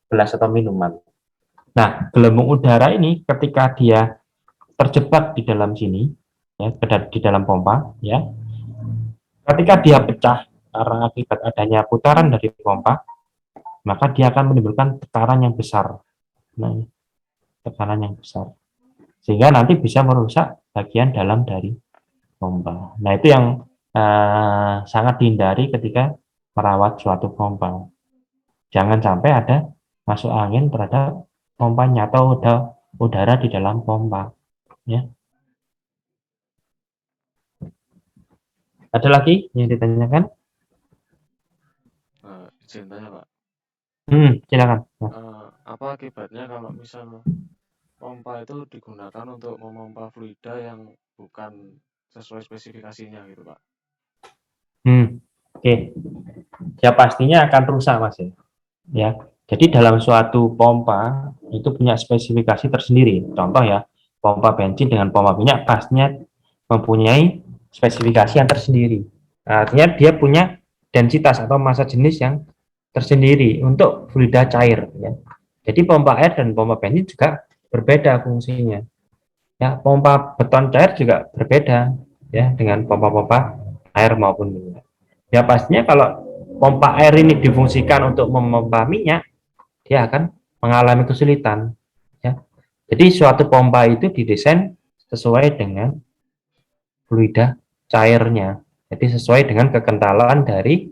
gelas atau minuman. Nah, gelembung udara ini ketika dia terjebak di dalam sini, ya, di dalam pompa, ya, ketika dia pecah karena akibat adanya putaran dari pompa, maka dia akan menimbulkan tekanan yang besar. Nah, tekanan yang besar. Sehingga nanti bisa merusak bagian dalam dari pompa. Nah, itu yang sangat dihindari ketika merawat suatu pompa. Jangan sampai ada masuk angin terhadap pompanya atau udara di dalam pompa. Ya. Ada lagi yang ditanyakan? Izin tanya, Pak. Silakan. Apa akibatnya kalau misal pompa itu digunakan untuk memompa fluida yang bukan sesuai spesifikasinya gitu, Pak? Oke. Ya pastinya akan rusak, Mas, ya. Jadi dalam suatu pompa itu punya spesifikasi tersendiri. Contoh ya, pompa bensin dengan pompa minyak pastinya mempunyai spesifikasi yang tersendiri. Artinya dia punya densitas atau massa jenis yang tersendiri untuk fluida cair, ya. Jadi pompa air dan pompa bensin juga berbeda fungsinya. Ya, pompa beton cair juga berbeda ya dengan pompa-pompa air maupun minyak. Ya pastinya kalau pompa air ini difungsikan untuk memompa minyak, dia akan mengalami kesulitan, ya. Jadi suatu pompa itu didesain sesuai dengan fluida cairnya. Jadi sesuai dengan kekentalan dari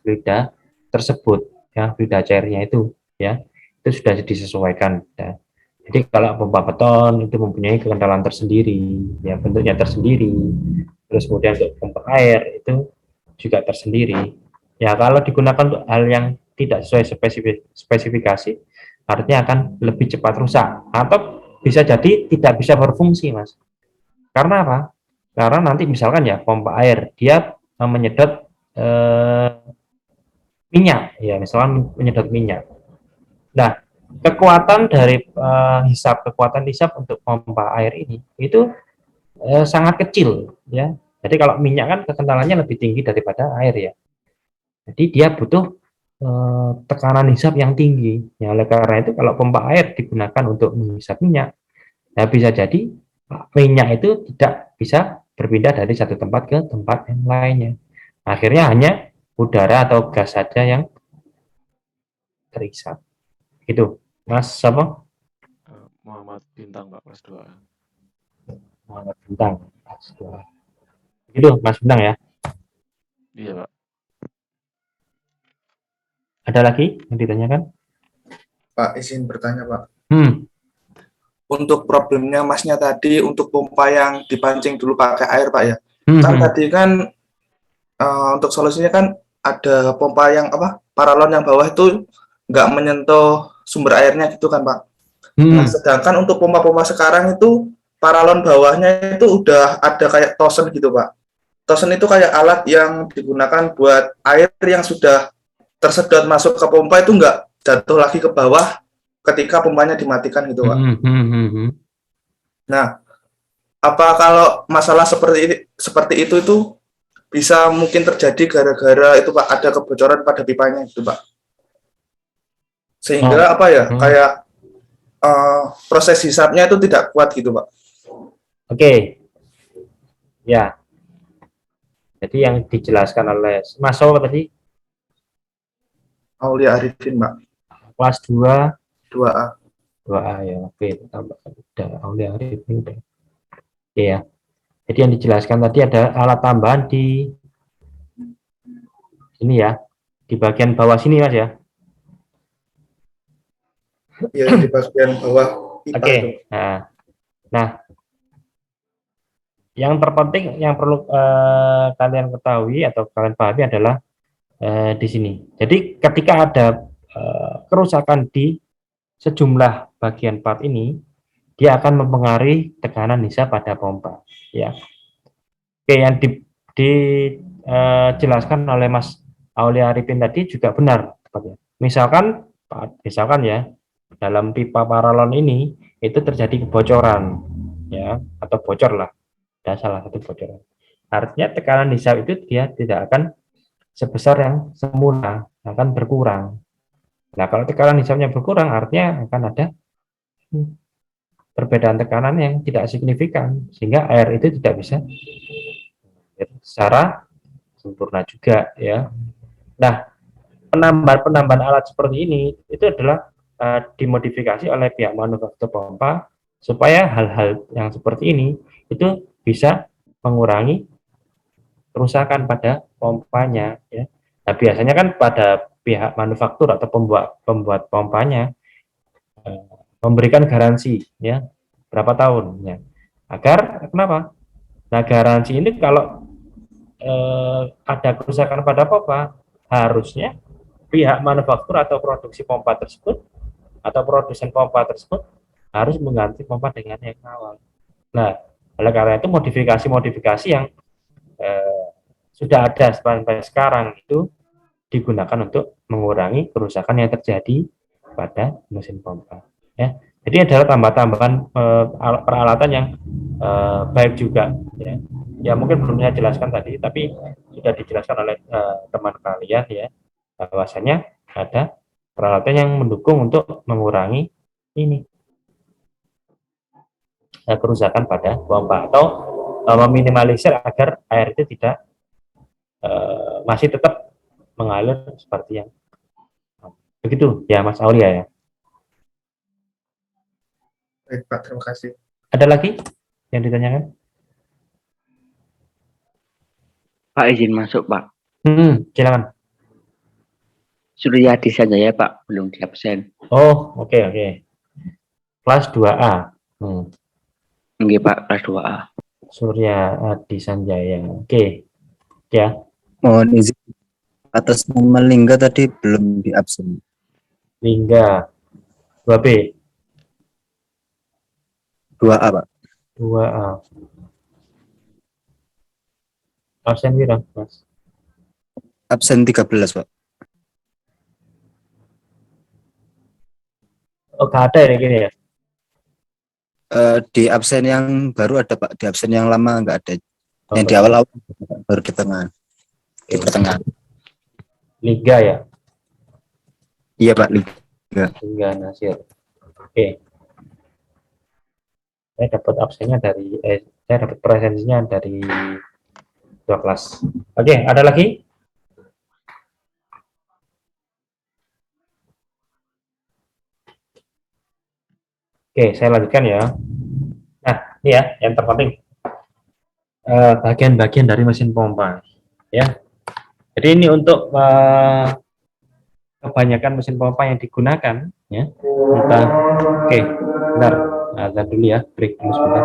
fluida tersebut, ya, fluida cairnya itu, ya, itu sudah disesuaikan. Ya. Jadi kalau pompa beton itu mempunyai kekentalan tersendiri, ya, bentuknya tersendiri. Terus kemudian untuk pompa air itu juga tersendiri. Ya kalau digunakan untuk hal yang tidak sesuai spesifikasi, artinya akan lebih cepat rusak atau bisa jadi tidak bisa berfungsi, Mas. Karena apa? Karena nanti misalkan ya pompa air dia menyedot minyak, ya misalkan menyedot minyak. Nah, kekuatan dari kekuatan hisap untuk pompa air ini itu sangat kecil, ya. Jadi kalau minyak kan kekentalannya lebih tinggi daripada air, ya. Jadi dia butuh tekanan hisap yang tinggi. Ya, oleh karena itu kalau pompa air digunakan untuk menghisap minyak, ya bisa jadi minyak itu tidak bisa berpindah dari satu tempat ke tempat yang lainnya. Akhirnya hanya udara atau gas saja yang terhisap. Gitu, Mas apa? Muhammad Bintang, Pak, kelas 2. Muhammad Bintang, kelas 2. Gitu, Mas Bintang ya. Iya, Pak. Ada lagi yang ditanyakan? Pak, izin bertanya, Pak. Untuk problemnya Masnya tadi, untuk pompa yang dipancing dulu pakai air, Pak, ya. Kan tadi kan untuk solusinya kan ada pompa yang paralon yang bawah itu nggak menyentuh sumber airnya gitu kan, Pak. Nah, sedangkan untuk pompa-pompa sekarang itu paralon bawahnya itu udah ada kayak tosen gitu, Pak. Tosen itu kayak alat yang digunakan buat air yang sudah tersedot masuk ke pompa itu nggak jatuh lagi ke bawah ketika pompanya dimatikan gitu, Pak. Nah, apa kalau masalah seperti itu bisa mungkin terjadi gara-gara itu, Pak, ada kebocoran pada pipanya gitu, Pak. Sehingga apa ya, kayak proses hisapnya itu tidak kuat gitu, Pak. Oke. Ya. Jadi yang dijelaskan oleh Mas Sow tadi Aulia Arifin, Pak. kelas 2 2A. 2A ya. Oke, tambah udah Aulia Arifin. Oke ya. Jadi yang dijelaskan tadi ada alat tambahan di ini ya, di bagian bawah sini Mas ya. Ya, di bagian bawah pipa Oke. itu. Nah, yang terpenting yang perlu kalian ketahui atau kalian pahami adalah di sini. Jadi ketika ada kerusakan di sejumlah bagian part ini, dia akan mempengaruhi tekanan hisap pada pompa. Ya. Oke, yang dijelaskan oleh Mas Aulia Arifin tadi juga benar. Misalkan ya dalam pipa paralon ini itu terjadi kebocoran, ya atau bocor lah, ada salah satu bocoran. Artinya tekanan hisap itu dia tidak akan sebesar yang semula, akan berkurang. Nah, kalau tekanan hisapnya berkurang, artinya akan ada perbedaan tekanan yang tidak signifikan, sehingga air itu tidak bisa secara sempurna juga, ya. Nah, penambahan alat seperti ini itu adalah dimodifikasi oleh pihak manufaktur pompa supaya hal-hal yang seperti ini itu bisa mengurangi kerusakan pada pompanya, ya. Nah, biasanya kan pada pihak manufaktur atau pembuat pompanya memberikan garansi, ya, berapa tahun, ya. Agar kenapa? Nah, garansi ini kalau ada kerusakan pada pompa, harusnya pihak manufaktur atau produksi pompa tersebut atau produsen pompa tersebut harus mengganti pompa dengan yang awal. Nah, oleh karena itu modifikasi yang sudah ada sampai sekarang itu digunakan untuk mengurangi kerusakan yang terjadi pada mesin pompa. Ya, jadi adalah tambah-tambahan peralatan yang baik juga. Ya. Ya mungkin belum saya jelaskan tadi, tapi sudah dijelaskan oleh teman kalian ya, bahwasanya ada peralatan yang mendukung untuk mengurangi ini kerusakan pada pompa atau meminimalisir agar air itu tidak masih tetap mengalir seperti yang begitu ya Mas Aulia ya. Baik, Pak, terima kasih. Ada lagi yang ditanyakan? Pak izin masuk Pak. Silakan. Suryadi Sanjaya Pak, belum di absen. Oh, oke. Kelas 2A. Oke Pak, kelas 2A. Suryadi Sanjaya. Oke. Ya. Mohon izin atas nama Lingga tadi belum di absen. Lingga 2B. 2A Pak. 2A. Absen berapa, Mas? Absen 13 Pak. Oh, gak ada ya gini ya? Di absen yang baru ada Pak, di absen yang lama nggak ada. Yang di awal baru di tengah. Di pertengahan. Liga ya? Iya Pak, Liga Nasir. Oke. Saya dapat absennya dari saya dapat presensinya dari 2 kelas. Oke, ada lagi? Oke, saya lanjutkan ya. Nah, ini ya yang terpenting bagian-bagian dari mesin pompa, ya. Jadi ini untuk kebanyakan mesin pompa yang digunakan, ya. Oke, bentar, azan dulu ya, break dulu sebentar.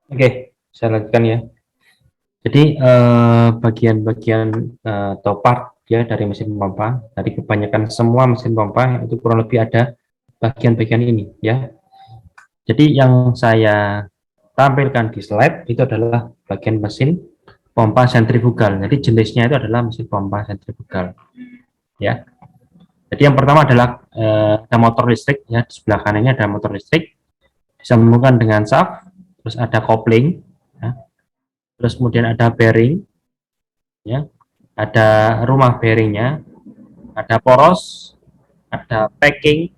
Oke, saya lanjutkan ya. Jadi bagian-bagian atau part ya dari mesin pompa, dari kebanyakan semua mesin pompa itu kurang lebih ada bagian-bagian ini ya. Jadi yang saya tampilkan di slide itu adalah bagian mesin pompa sentrifugal. Jadi jenisnya itu adalah mesin pompa sentrifugal ya. Jadi yang pertama adalah ada motor listrik ya, di sebelah kanannya ada motor listrik disambungkan dengan shaft, terus ada kopling ya. Terus kemudian ada bearing ya, ada rumah bearingnya, ada poros, ada packing,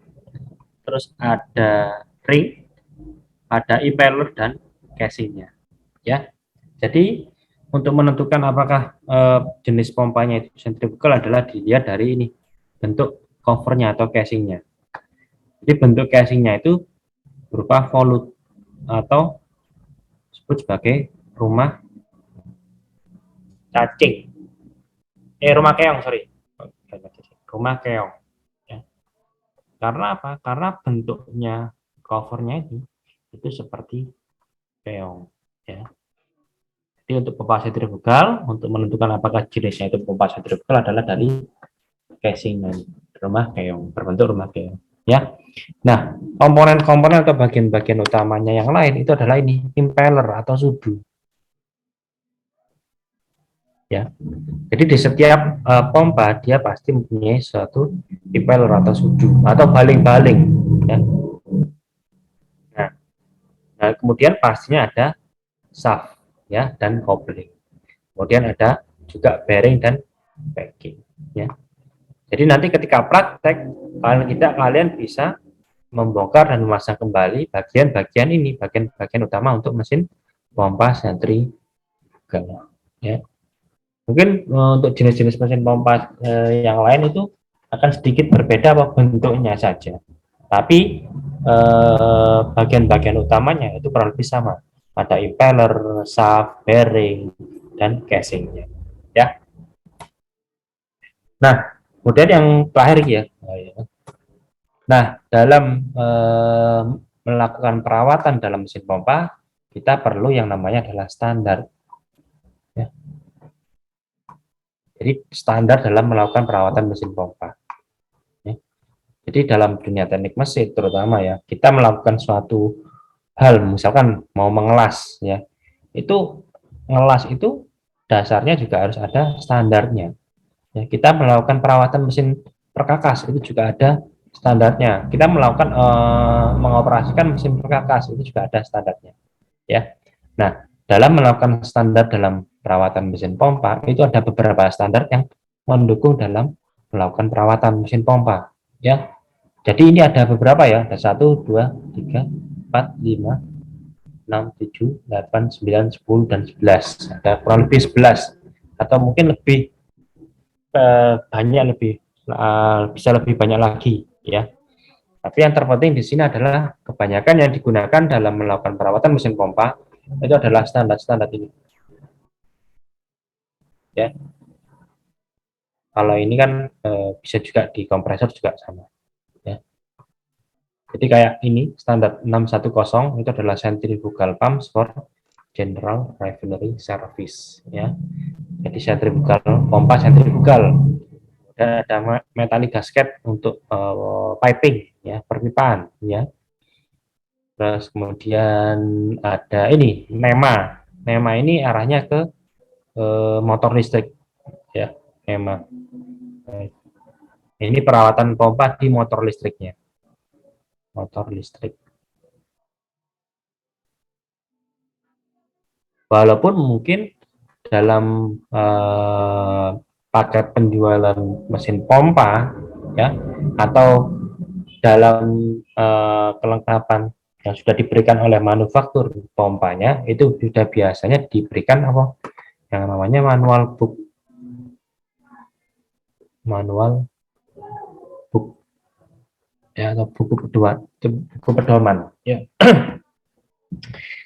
terus ada ring, ada impeller dan casingnya ya. Jadi untuk menentukan apakah jenis pompanya itu sentrifugal adalah dilihat dari ini bentuk covernya atau casingnya. Jadi bentuk casingnya itu berupa volute atau disebut sebagai rumah cacing, rumah keong, sorry, rumah keong ya. Karena apa? Karena bentuknya covernya itu seperti keong ya. Jadi untuk pompa sentrifugal, untuk menentukan apakah jenisnya itu pompa sentrifugal adalah dari casingnya, rumah keong, berbentuk rumah keong ya. Nah, komponen-komponen atau bagian-bagian utamanya yang lain itu adalah ini impeller atau sudu ya. Jadi di setiap pompa dia pasti mempunyai suatu impeller atau sudu atau baling-baling ya. Nah, kemudian pastinya ada shaft ya dan kopling. Kemudian ada juga bearing dan packing ya. Jadi nanti ketika praktek kalian bisa membongkar dan memasang kembali bagian-bagian ini, bagian-bagian utama untuk mesin pompa sentrifugal ya. Mungkin untuk jenis-jenis mesin pompa yang lain itu akan sedikit berbeda bentuknya saja. Tapi bagian-bagian utamanya itu kurang lebih sama. Ada impeller, shaft, bearing, dan casingnya. Ya. Nah, kemudian yang terakhir ya. Nah, dalam melakukan perawatan dalam mesin pompa, kita perlu yang namanya adalah standar. Ya. Jadi standar dalam melakukan perawatan mesin pompa. Ya. Jadi dalam dunia teknik mesin terutama ya, kita melakukan suatu hal, misalkan mau mengelas ya, itu ngelas itu dasarnya juga harus ada standarnya. Ya, kita melakukan perawatan mesin perkakas itu juga ada standarnya. Kita melakukan mengoperasikan mesin perkakas itu juga ada standarnya. Ya. Nah, dalam melakukan standar dalam perawatan mesin pompa itu ada beberapa standar yang mendukung dalam melakukan perawatan mesin pompa ya. Jadi ini ada beberapa ya, ada 1, 2, 3, 4, 5, 6, 7, 8, 9, 10 dan 11. Ada kurang lebih 11 atau mungkin lebih banyak, lebih bisa lebih banyak lagi ya. Tapi yang terpenting di sini adalah kebanyakan yang digunakan dalam melakukan perawatan mesin pompa itu adalah standar-standar ini. Ya. Kalau ini kan bisa juga di kompresor juga sama. Ya. Jadi kayak ini standar 610 itu adalah centrifugal pumps for general refinery service. Ya. Jadi sentrifugal, pompa sentrifugal. Dan ada metallic gasket untuk piping, ya, perpipaan, ya. Terus kemudian ada ini NEMA. NEMA ini arahnya ke motor listrik, ya, NEMA. Ini perawatan pompa di motor listriknya. Motor listrik. Walaupun mungkin dalam paket penjualan mesin pompa ya atau dalam kelengkapan yang sudah diberikan oleh manufaktur pompanya itu sudah biasanya diberikan apa yang namanya manual book ya atau buku pedoman ya.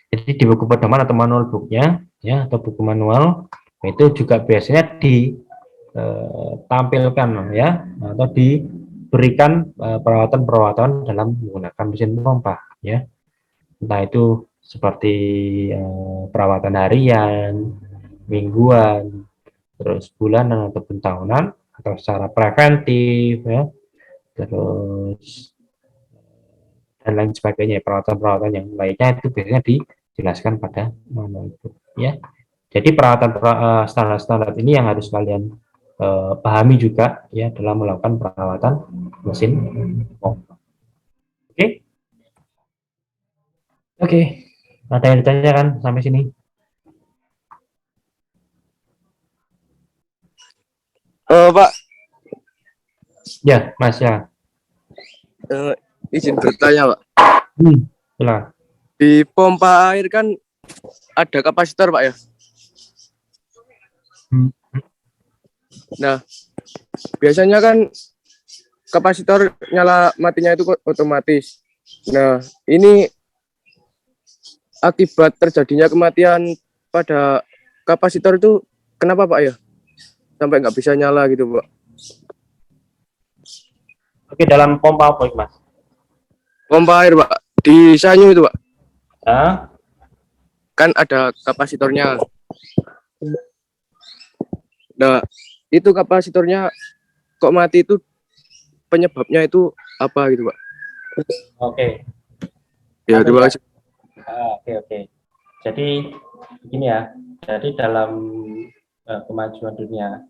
Jadi di buku pedoman atau manual booknya ya atau buku manual itu juga biasanya ditampilkan ya atau diberikan perawatan-perawatan dalam menggunakan mesin pompa ya, entah itu seperti perawatan harian, mingguan, terus bulanan ataupun tahunan, atau secara preventif ya, terus dan lain sebagainya, perawatan-perawatan yang lainnya itu biasanya dijelaskan pada manual itu ya. Jadi perawatan standar-standar ini yang harus kalian pahami juga ya dalam melakukan perawatan mesin pompa. Oke, ada yang ditanyakan sampai sini? Pak, Ya, Mas ya. izin bertanya, Pak. Silakan. Di pompa air kan ada kapasitor, Pak ya. Nah, biasanya kan kapasitor nyala matinya itu otomatis. Nah, ini akibat terjadinya kematian pada kapasitor itu kenapa, Pak ya? Sampai nggak bisa nyala gitu, Pak. Oke, dalam pompa apa, Mas? Pompa air, Pak. Di Sanyu itu, Pak. Kan ada kapasitornya. Nah, itu kapasitornya kok mati itu penyebabnya itu apa gitu, Pak? Oke. Ya, terima kasih. Oke. Jadi begini ya. Jadi dalam kemajuan dunia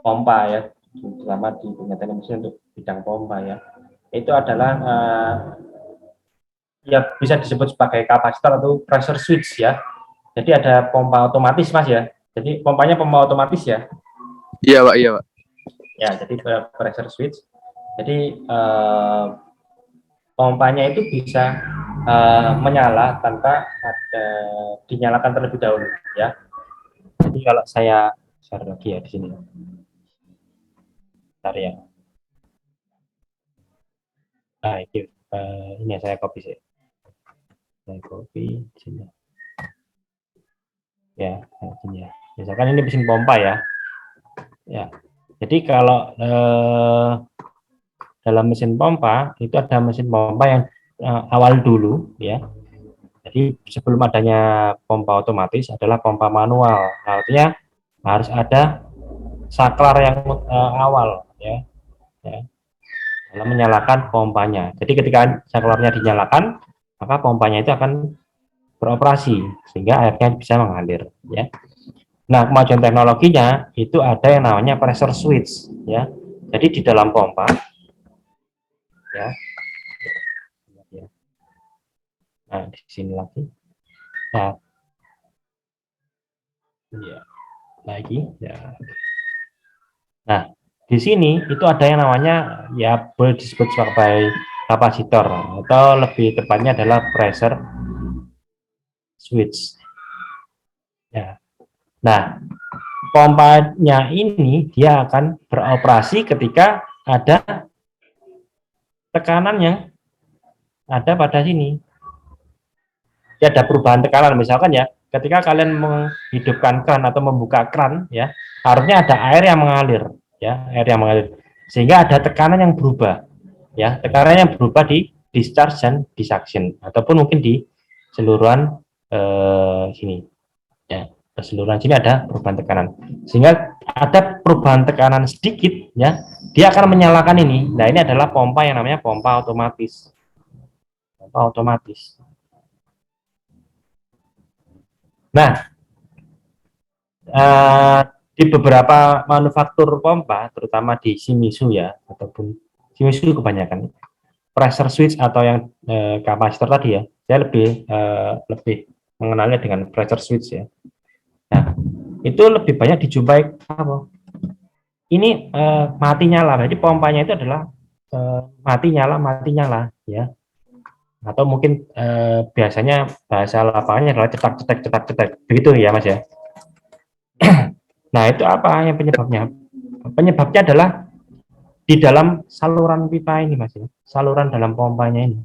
pompa ya, terutama di dunia teknologi untuk bidang pompa ya, itu adalah ya bisa disebut sebagai kapasitor atau pressure switch ya. Jadi ada pompa otomatis, Mas ya. Jadi pompanya pompa otomatis ya. Iya, Pak. Ya, jadi pressure switch. Jadi pompanya itu bisa menyala tanpa dinyalakan terlebih dahulu ya. Jadi kalau saya share lagi ya di sini. Bentar ya. Nah, ini saya copy sih. Saya copy di sini. Ya, sini ya. Misalkan ini mesin pompa ya. Ya. Jadi kalau dalam mesin pompa itu ada mesin pompa yang awal dulu ya. Jadi sebelum adanya pompa otomatis adalah pompa manual. Nah, artinya harus ada saklar yang awal ya dalam menyalakan pompanya. Jadi ketika saklarnya dinyalakan, maka pompanya itu akan beroperasi sehingga airnya bisa mengalir ya. Nah, kemajuan teknologinya itu ada yang namanya pressure switch ya. Jadi di dalam pompa ya. Nah, di sini lagi. Nah, ya, lagi ya. Nah, di sini itu ada yang namanya ya boleh disebut sebagai kapasitor atau lebih tepatnya adalah pressure switch. Ya. Nah, pompanya ini dia akan beroperasi ketika ada tekanan yang ada pada sini. Ya, ada perubahan tekanan, misalkan ya, ketika kalian menghidupkan kran atau membuka kran ya, harusnya ada air yang mengalir ya, sehingga ada tekanan yang berubah ya, tekanan yang berubah di discharge dan di suction ataupun mungkin di seluruhan sini ya, keseluruhan sini ada perubahan tekanan, sehingga ada perubahan tekanan sedikit ya, dia akan menyalakan ini. Nah, ini adalah pompa yang namanya pompa otomatis. Nah, di beberapa manufaktur pompa, terutama di Shimizu ya, ataupun Shimizu kebanyakan pressure switch atau yang kapasitor tadi ya, saya lebih mengenalnya dengan pressure switch ya. Nah, itu lebih banyak dijumpai apa? Ini mati nyala, jadi pompanya itu adalah mati nyala ya. Atau mungkin biasanya bahasa lapangannya adalah cetak, begitu ya Mas ya. Nah, itu apa yang penyebabnya? Penyebabnya adalah di dalam saluran pipa ini Mas ya, saluran dalam pompanya ini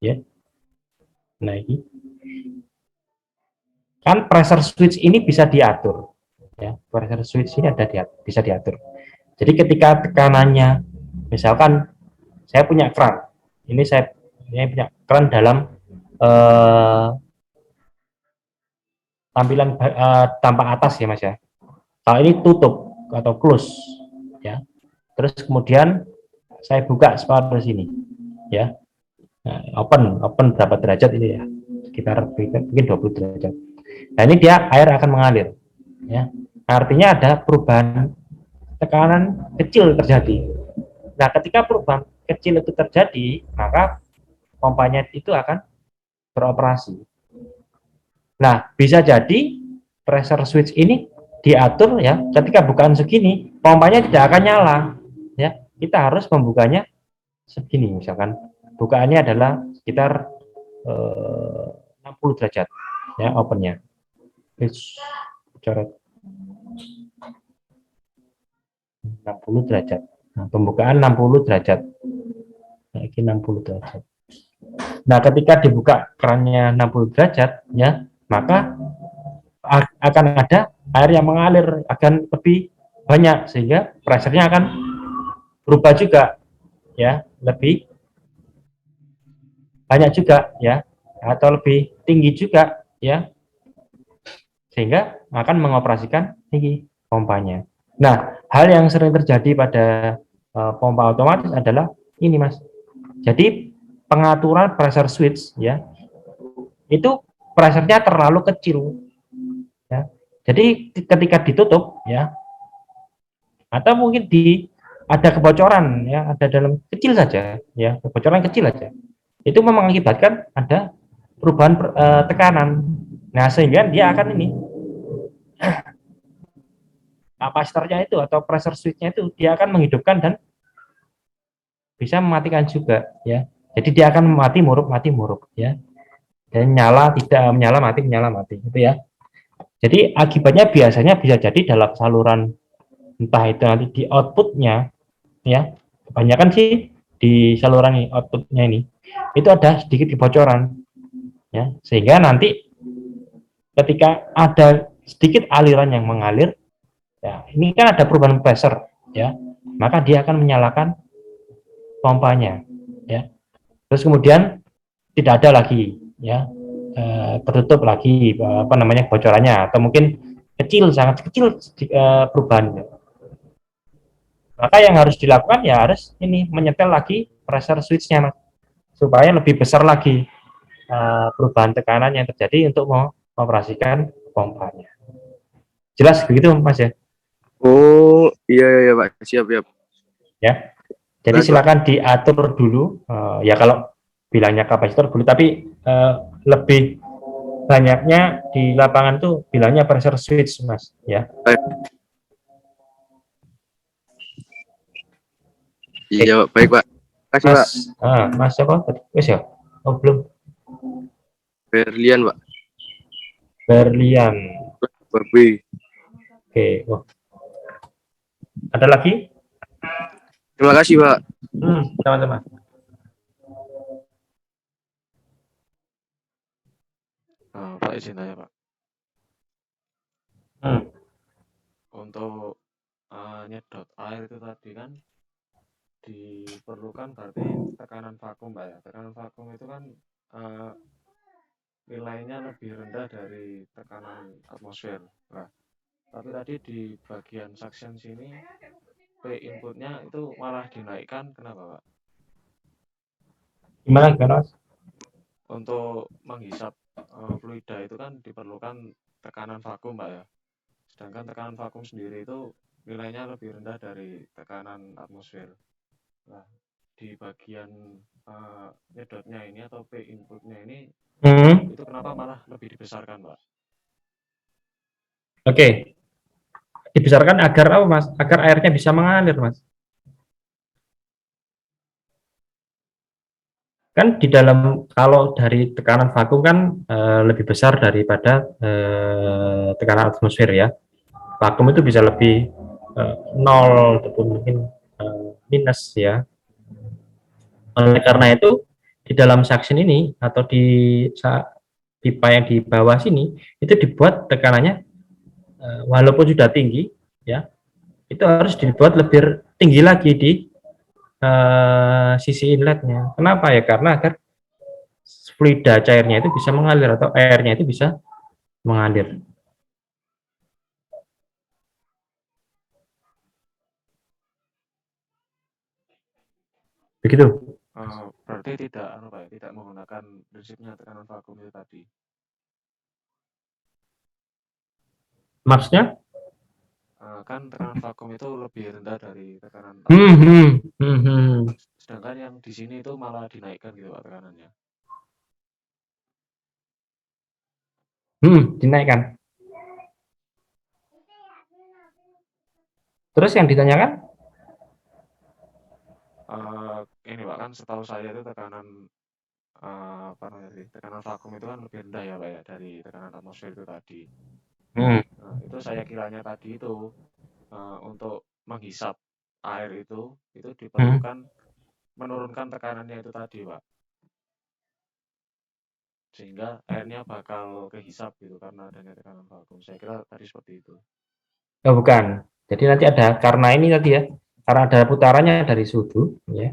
ya. Nah, ini kan pressure switch ini bisa diatur ya, pressure switch ini bisa diatur. Jadi ketika tekanannya, misalkan saya punya kran, ini saya punya kran dalam tampilan tampak atas ya Mas ya. Kalau ini tutup atau close ya. Terus kemudian saya buka separuh sini ya. Nah, open berapa derajat ini ya? Sekitar mungkin 20 derajat. Nah, ini dia air akan mengalir ya. Artinya ada perubahan tekanan kecil terjadi. Nah, ketika perubahan kecil itu terjadi, maka pompanya itu akan beroperasi. Nah, bisa jadi pressure switch ini diatur ya, ketika bukaan segini, pompanya tidak akan nyala. Ya, kita harus membukanya segini, misalkan bukaannya adalah sekitar 60 derajat, ya opennya. Coret 60 derajat. Nah, pembukaan 60 derajat. Nah, ini 60 derajat. Nah, ketika dibuka kerannya 60 derajat, ya, maka akan ada air yang mengalir, akan lebih banyak, sehingga pressure-nya akan berubah juga, ya, lebih banyak juga, ya, atau lebih tinggi juga, ya, sehingga akan mengoperasikan ini pompanya. Nah, hal yang sering terjadi pada pompa otomatis adalah ini, Mas. Jadi pengaturan pressure switch, ya, itu pressure-nya terlalu kecil, ya. Jadi ketika ditutup, ya, atau mungkin ada kebocoran, ya, ada dalam kecil saja, ya, kebocoran kecil aja, itu mengakibatkan ada perubahan tekanan. Nah, sehingga dia akan ini kapasitornya itu atau pressure switch-nya itu dia akan menghidupkan dan bisa mematikan juga, ya. Jadi dia akan mati muruk, ya. Dan nyala tidak menyala mati gitu ya. Jadi akibatnya biasanya bisa jadi dalam saluran, entah itu nanti di outputnya, ya, kebanyakan sih di saluran ini, outputnya ini itu ada sedikit kebocoran, ya, sehingga nanti ketika ada sedikit aliran yang mengalir, ya, ini kan ada perubahan pressure, ya, maka dia akan menyalakan pompanya, ya. Terus kemudian tidak ada lagi, ya, tertutup lagi bocorannya, atau mungkin kecil, sangat kecil perubahannya. Maka yang harus dilakukan ya harus ini menyetel lagi pressure switch-nya, Mas, supaya lebih besar lagi perubahan tekanan yang terjadi untuk mengoperasikan pompanya. Jelas begitu, Mas ya? Oh, iya Pak, siap. Ya. Jadi silakan diatur dulu, ya kalau bilangnya kapasitor dulu, tapi lebih banyaknya di lapangan tuh bilangnya pressure switch, Mas, ya. Iya, baik Pak. Kasih Pak. Mas siapa? Wes ya? Oh, belum. Berlian, Pak. Berlian. Babi. Oke, oh. Ada lagi? Terima kasih, Pak. Sama-sama. Pak izin tanya, Pak. Untuk nyedot air itu tadi kan diperlukan berarti tekanan vakum, Pak ya. Tekanan vakum itu kan nilainya lebih rendah dari tekanan atmosfer. Nah, tapi tadi di bagian suction sini P inputnya itu malah dinaikkan, kenapa, Pak? Gimana, Mas? Untuk menghisap fluida itu kan diperlukan tekanan vakum, Pak ya. Sedangkan tekanan vakum sendiri itu nilainya lebih rendah dari tekanan atmosfer. Nah, di bagian nyedotnya ini atau P inputnya ini itu kenapa malah lebih dibesarkan, Pak? Oke. Dibesarkan agar apa, Mas? Agar airnya bisa mengalir, Mas. Kan di dalam, kalau dari tekanan vakum kan lebih besar daripada tekanan atmosfer ya. Vakum itu bisa lebih 0 ataupun mungkin minus ya. Oleh karena itu di dalam suction ini atau di pipa yang di bawah sini itu dibuat tekanannya walaupun sudah tinggi ya, itu harus dibuat lebih tinggi lagi di sisi inletnya. Kenapa ya? Karena agar fluida cairnya itu bisa mengalir atau airnya itu bisa mengalir. Begitu. Berarti tidak Pak, ya, tidak menggunakan prinsipnya tekanan vakum itu tadi. Maksudnya? Kan tekanan vakum itu lebih rendah dari tekanan Hmm, atmosfer. hmm. Sedangkan yang di sini itu malah dinaikkan gitu Pak tekanannya. Dinaikkan. Terus yang ditanyakan? Ini Pak, kan setahu saya itu tekanan apa namanya sih, tekanan vakum itu kan lebih rendah ya Pak ya dari tekanan atmosfer itu tadi. Nah, itu saya kiranya tadi itu untuk menghisap air itu diperlukan menurunkan tekanannya itu tadi Pak. Sehingga airnya bakal kehisap gitu karena adanya tekanan vakum. Saya kira tadi seperti itu. Oh, bukan. Jadi nanti ada, karena ini tadi ya, karena ada putarannya dari sudu, ya,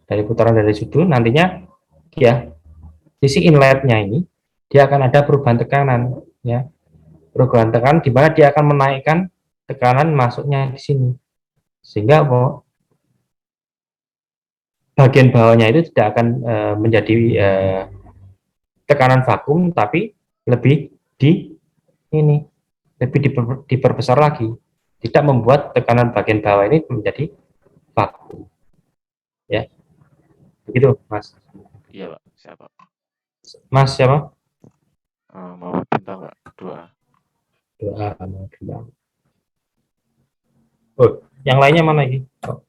dari putaran dari sudu, nantinya ya sisi inletnya ini dia akan ada perubahan tekanan, ya, perubahan tekanan di mana dia akan menaikkan tekanan masuknya di sini, sehingga bagian bawahnya itu tidak akan menjadi tekanan vakum, tapi lebih di ini, lebih diperbesar lagi, tidak membuat tekanan bagian bawah ini menjadi vakum, ya, begitu Mas. Iya Pak, siapa? Mas siapa? Mau bintang Pak, 2. Mau bintang. Oh, yang lainnya mana lagi? Oh,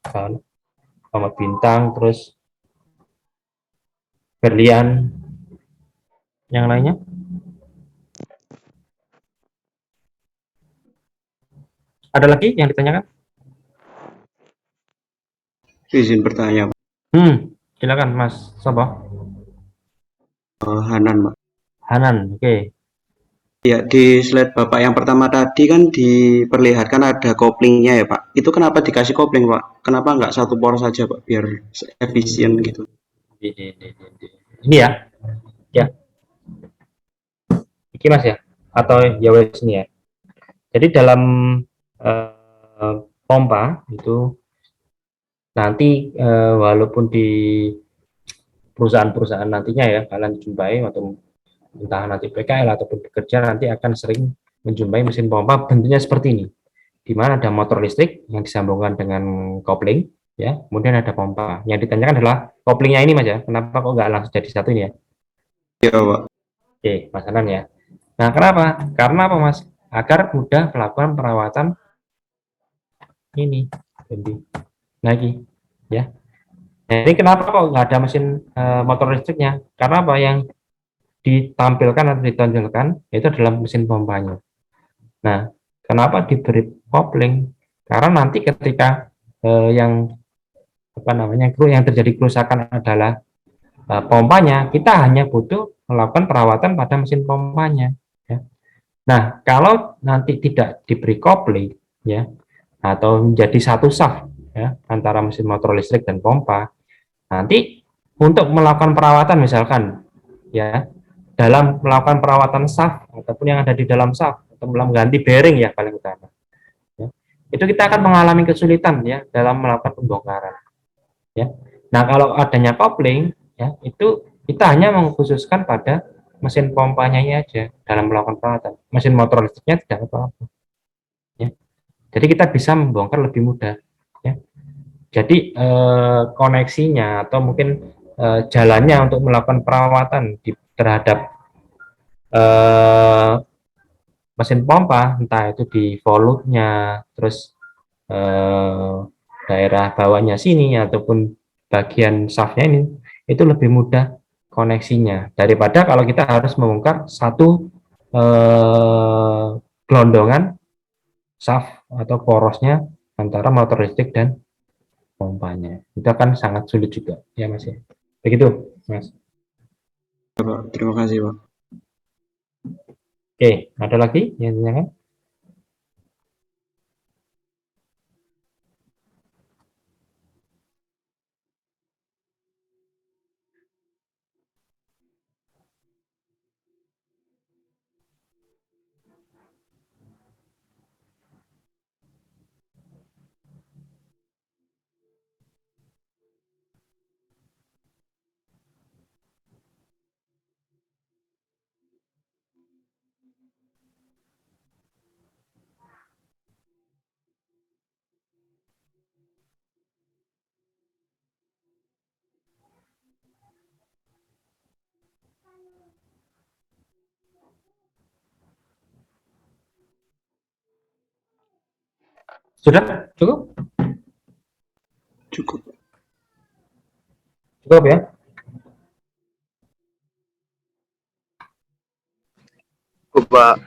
sama bintang, terus Berlian, yang lainnya? Ada lagi yang ditanyakan? Izin bertanya, Pak. Silakan Mas. Siapa? Hanan, Pak. Hanan, oke. Ya, di slide Bapak yang pertama tadi kan diperlihatkan ada koplingnya ya Pak. Itu kenapa dikasih kopling Pak? Kenapa nggak satu poros saja Pak, biar efisien gitu? Ini ya, ini Mas ya, atau ya wes ini ya. Jadi dalam pompa itu nanti walaupun di perusahaan-perusahaan nantinya ya kalian jumpai, atau entah nanti PKL ataupun bekerja, nanti akan sering menjumpai mesin pompa bentuknya seperti ini, di mana ada motor listrik yang disambungkan dengan kopling, ya, kemudian ada pompa. Yang ditanyakan adalah koplingnya ini Mas ya, kenapa kok nggak langsung jadi satu ini ya? Iya Pak. Oke, Mas Hanan ya. Nah, kenapa? Karena apa Mas? Agar mudah melakukan perawatan ini, lagi, ya. Nah, ini kenapa kok nggak ada mesin motor listriknya? Karena apa yang ditampilkan atau ditonjolkan itu adalah mesin pompanya. Nah, kenapa diberi kopling? Karena nanti ketika yang apa namanya yang terjadi kerusakan adalah pompanya, kita hanya butuh melakukan perawatan pada mesin pompanya. Ya. Nah, kalau nanti tidak diberi kopling, ya, atau menjadi satu shaft, ya, antara mesin motor listrik dan pompa, nanti untuk melakukan perawatan misalkan, ya, dalam melakukan perawatan shaft ataupun yang ada di dalam shaft atau mengganti bearing ya paling utama, ya, itu kita akan mengalami kesulitan ya dalam melakukan pembongkaran, ya. Nah, kalau adanya kopling, ya, itu kita hanya mengkhususkan pada mesin pompanya aja dalam melakukan perawatan, mesin motor listriknya tidak apa-apa, ya. Jadi kita bisa membongkar lebih mudah, ya. Jadi koneksinya atau mungkin jalannya untuk melakukan perawatan terhadap mesin pompa, entah itu di volumenya, terus daerah bawahnya sini ataupun bagian shaftnya ini, itu lebih mudah koneksinya daripada kalau kita harus membongkar satu gelondongan shaft atau porosnya antara motor listrik dan pompanya. Itu akan sangat sulit juga, ya Mas ya. Begitu, Mas. Ya, Pak. Terima kasih Pak. Oke, ada lagi yang ditanyakan? Sudah? Cukup? Cukup. Cukup ya? Pak.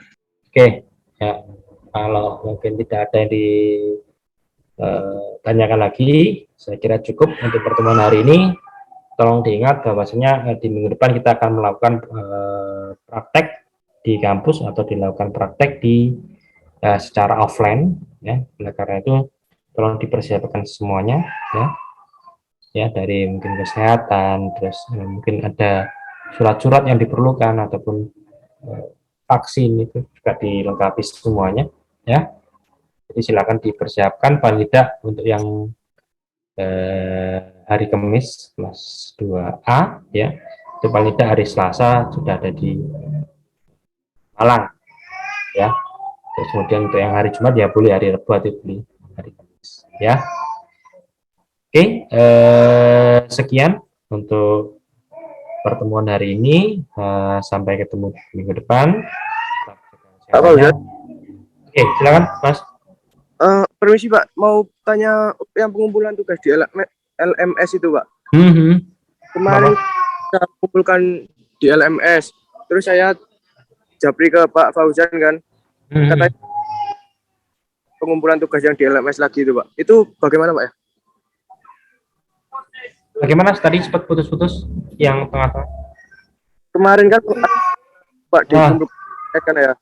Oke, ya. Kalau mungkin tidak ada yang ditanyakan lagi, saya kira cukup untuk pertemuan hari ini. Tolong diingat bahwasanya di minggu depan kita akan melakukan praktek di kampus atau dilakukan praktek di secara offline, ya. Oleh karena itu, tolong dipersiapkan semuanya, ya, dari mungkin kesehatan, terus mungkin ada surat-surat yang diperlukan ataupun vaksin itu juga dilengkapi semuanya, ya. Jadi silakan dipersiapkan paling tidak untuk yang hari Kamis kelas 2A, ya, itu paling tidak hari Selasa sudah ada di Malang, ya. Terus kemudian untuk yang hari Jumat ya boleh hari Rabu atau boleh hari Kamis, ya. Oke, sekian untuk pertemuan hari ini. Sampai ketemu minggu depan. Apa Ustaz? Oke, silakan Mas. Permisi Pak, mau tanya yang pengumpulan tugas di LMS itu Pak. Kemarin saya kumpulkan di LMS, terus saya japri ke Pak Fauzan kan, katanya pengumpulan tugas yang di LMS lagi itu Pak. Itu bagaimana Pak ya? Bagaimana tadi sempat putus-putus yang tengah-tengah? Kemarin kan Pak dikumpulkan kan ya.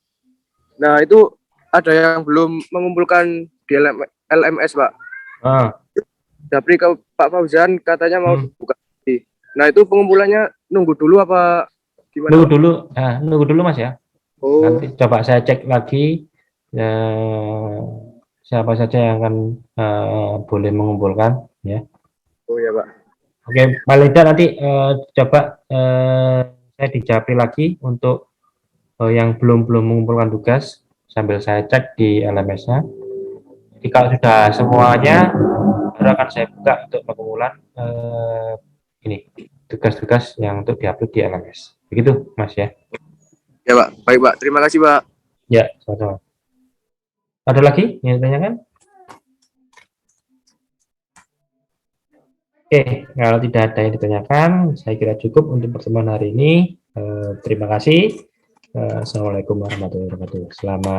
Nah itu ada yang belum mengumpulkan di LMS Pak. Japri ke Pak Fauzan katanya mau buka. Nah itu pengumpulannya nunggu dulu apa gimana? Nunggu dulu Mas ya. Nanti coba saya cek lagi siapa saja yang akan boleh mengumpulkan, ya. Oh ya Pak. Oke, paling tidak nanti coba saya dijapri lagi untuk yang belum mengumpulkan tugas sambil saya cek di LMS-nya. Jadi kalau sudah semuanya, baru akan saya buka untuk pengumpulan ini tugas-tugas yang untuk diupload di LMS. Begitu, Mas ya. Ya Pak, baik Pak. Terima kasih Pak. Ya, sama-sama. Ada lagi yang ditanyakan? Oke, kalau tidak ada yang ditanyakan, saya kira cukup untuk pertemuan hari ini. Terima kasih. Assalamualaikum warahmatullahi wabarakatuh. Selamat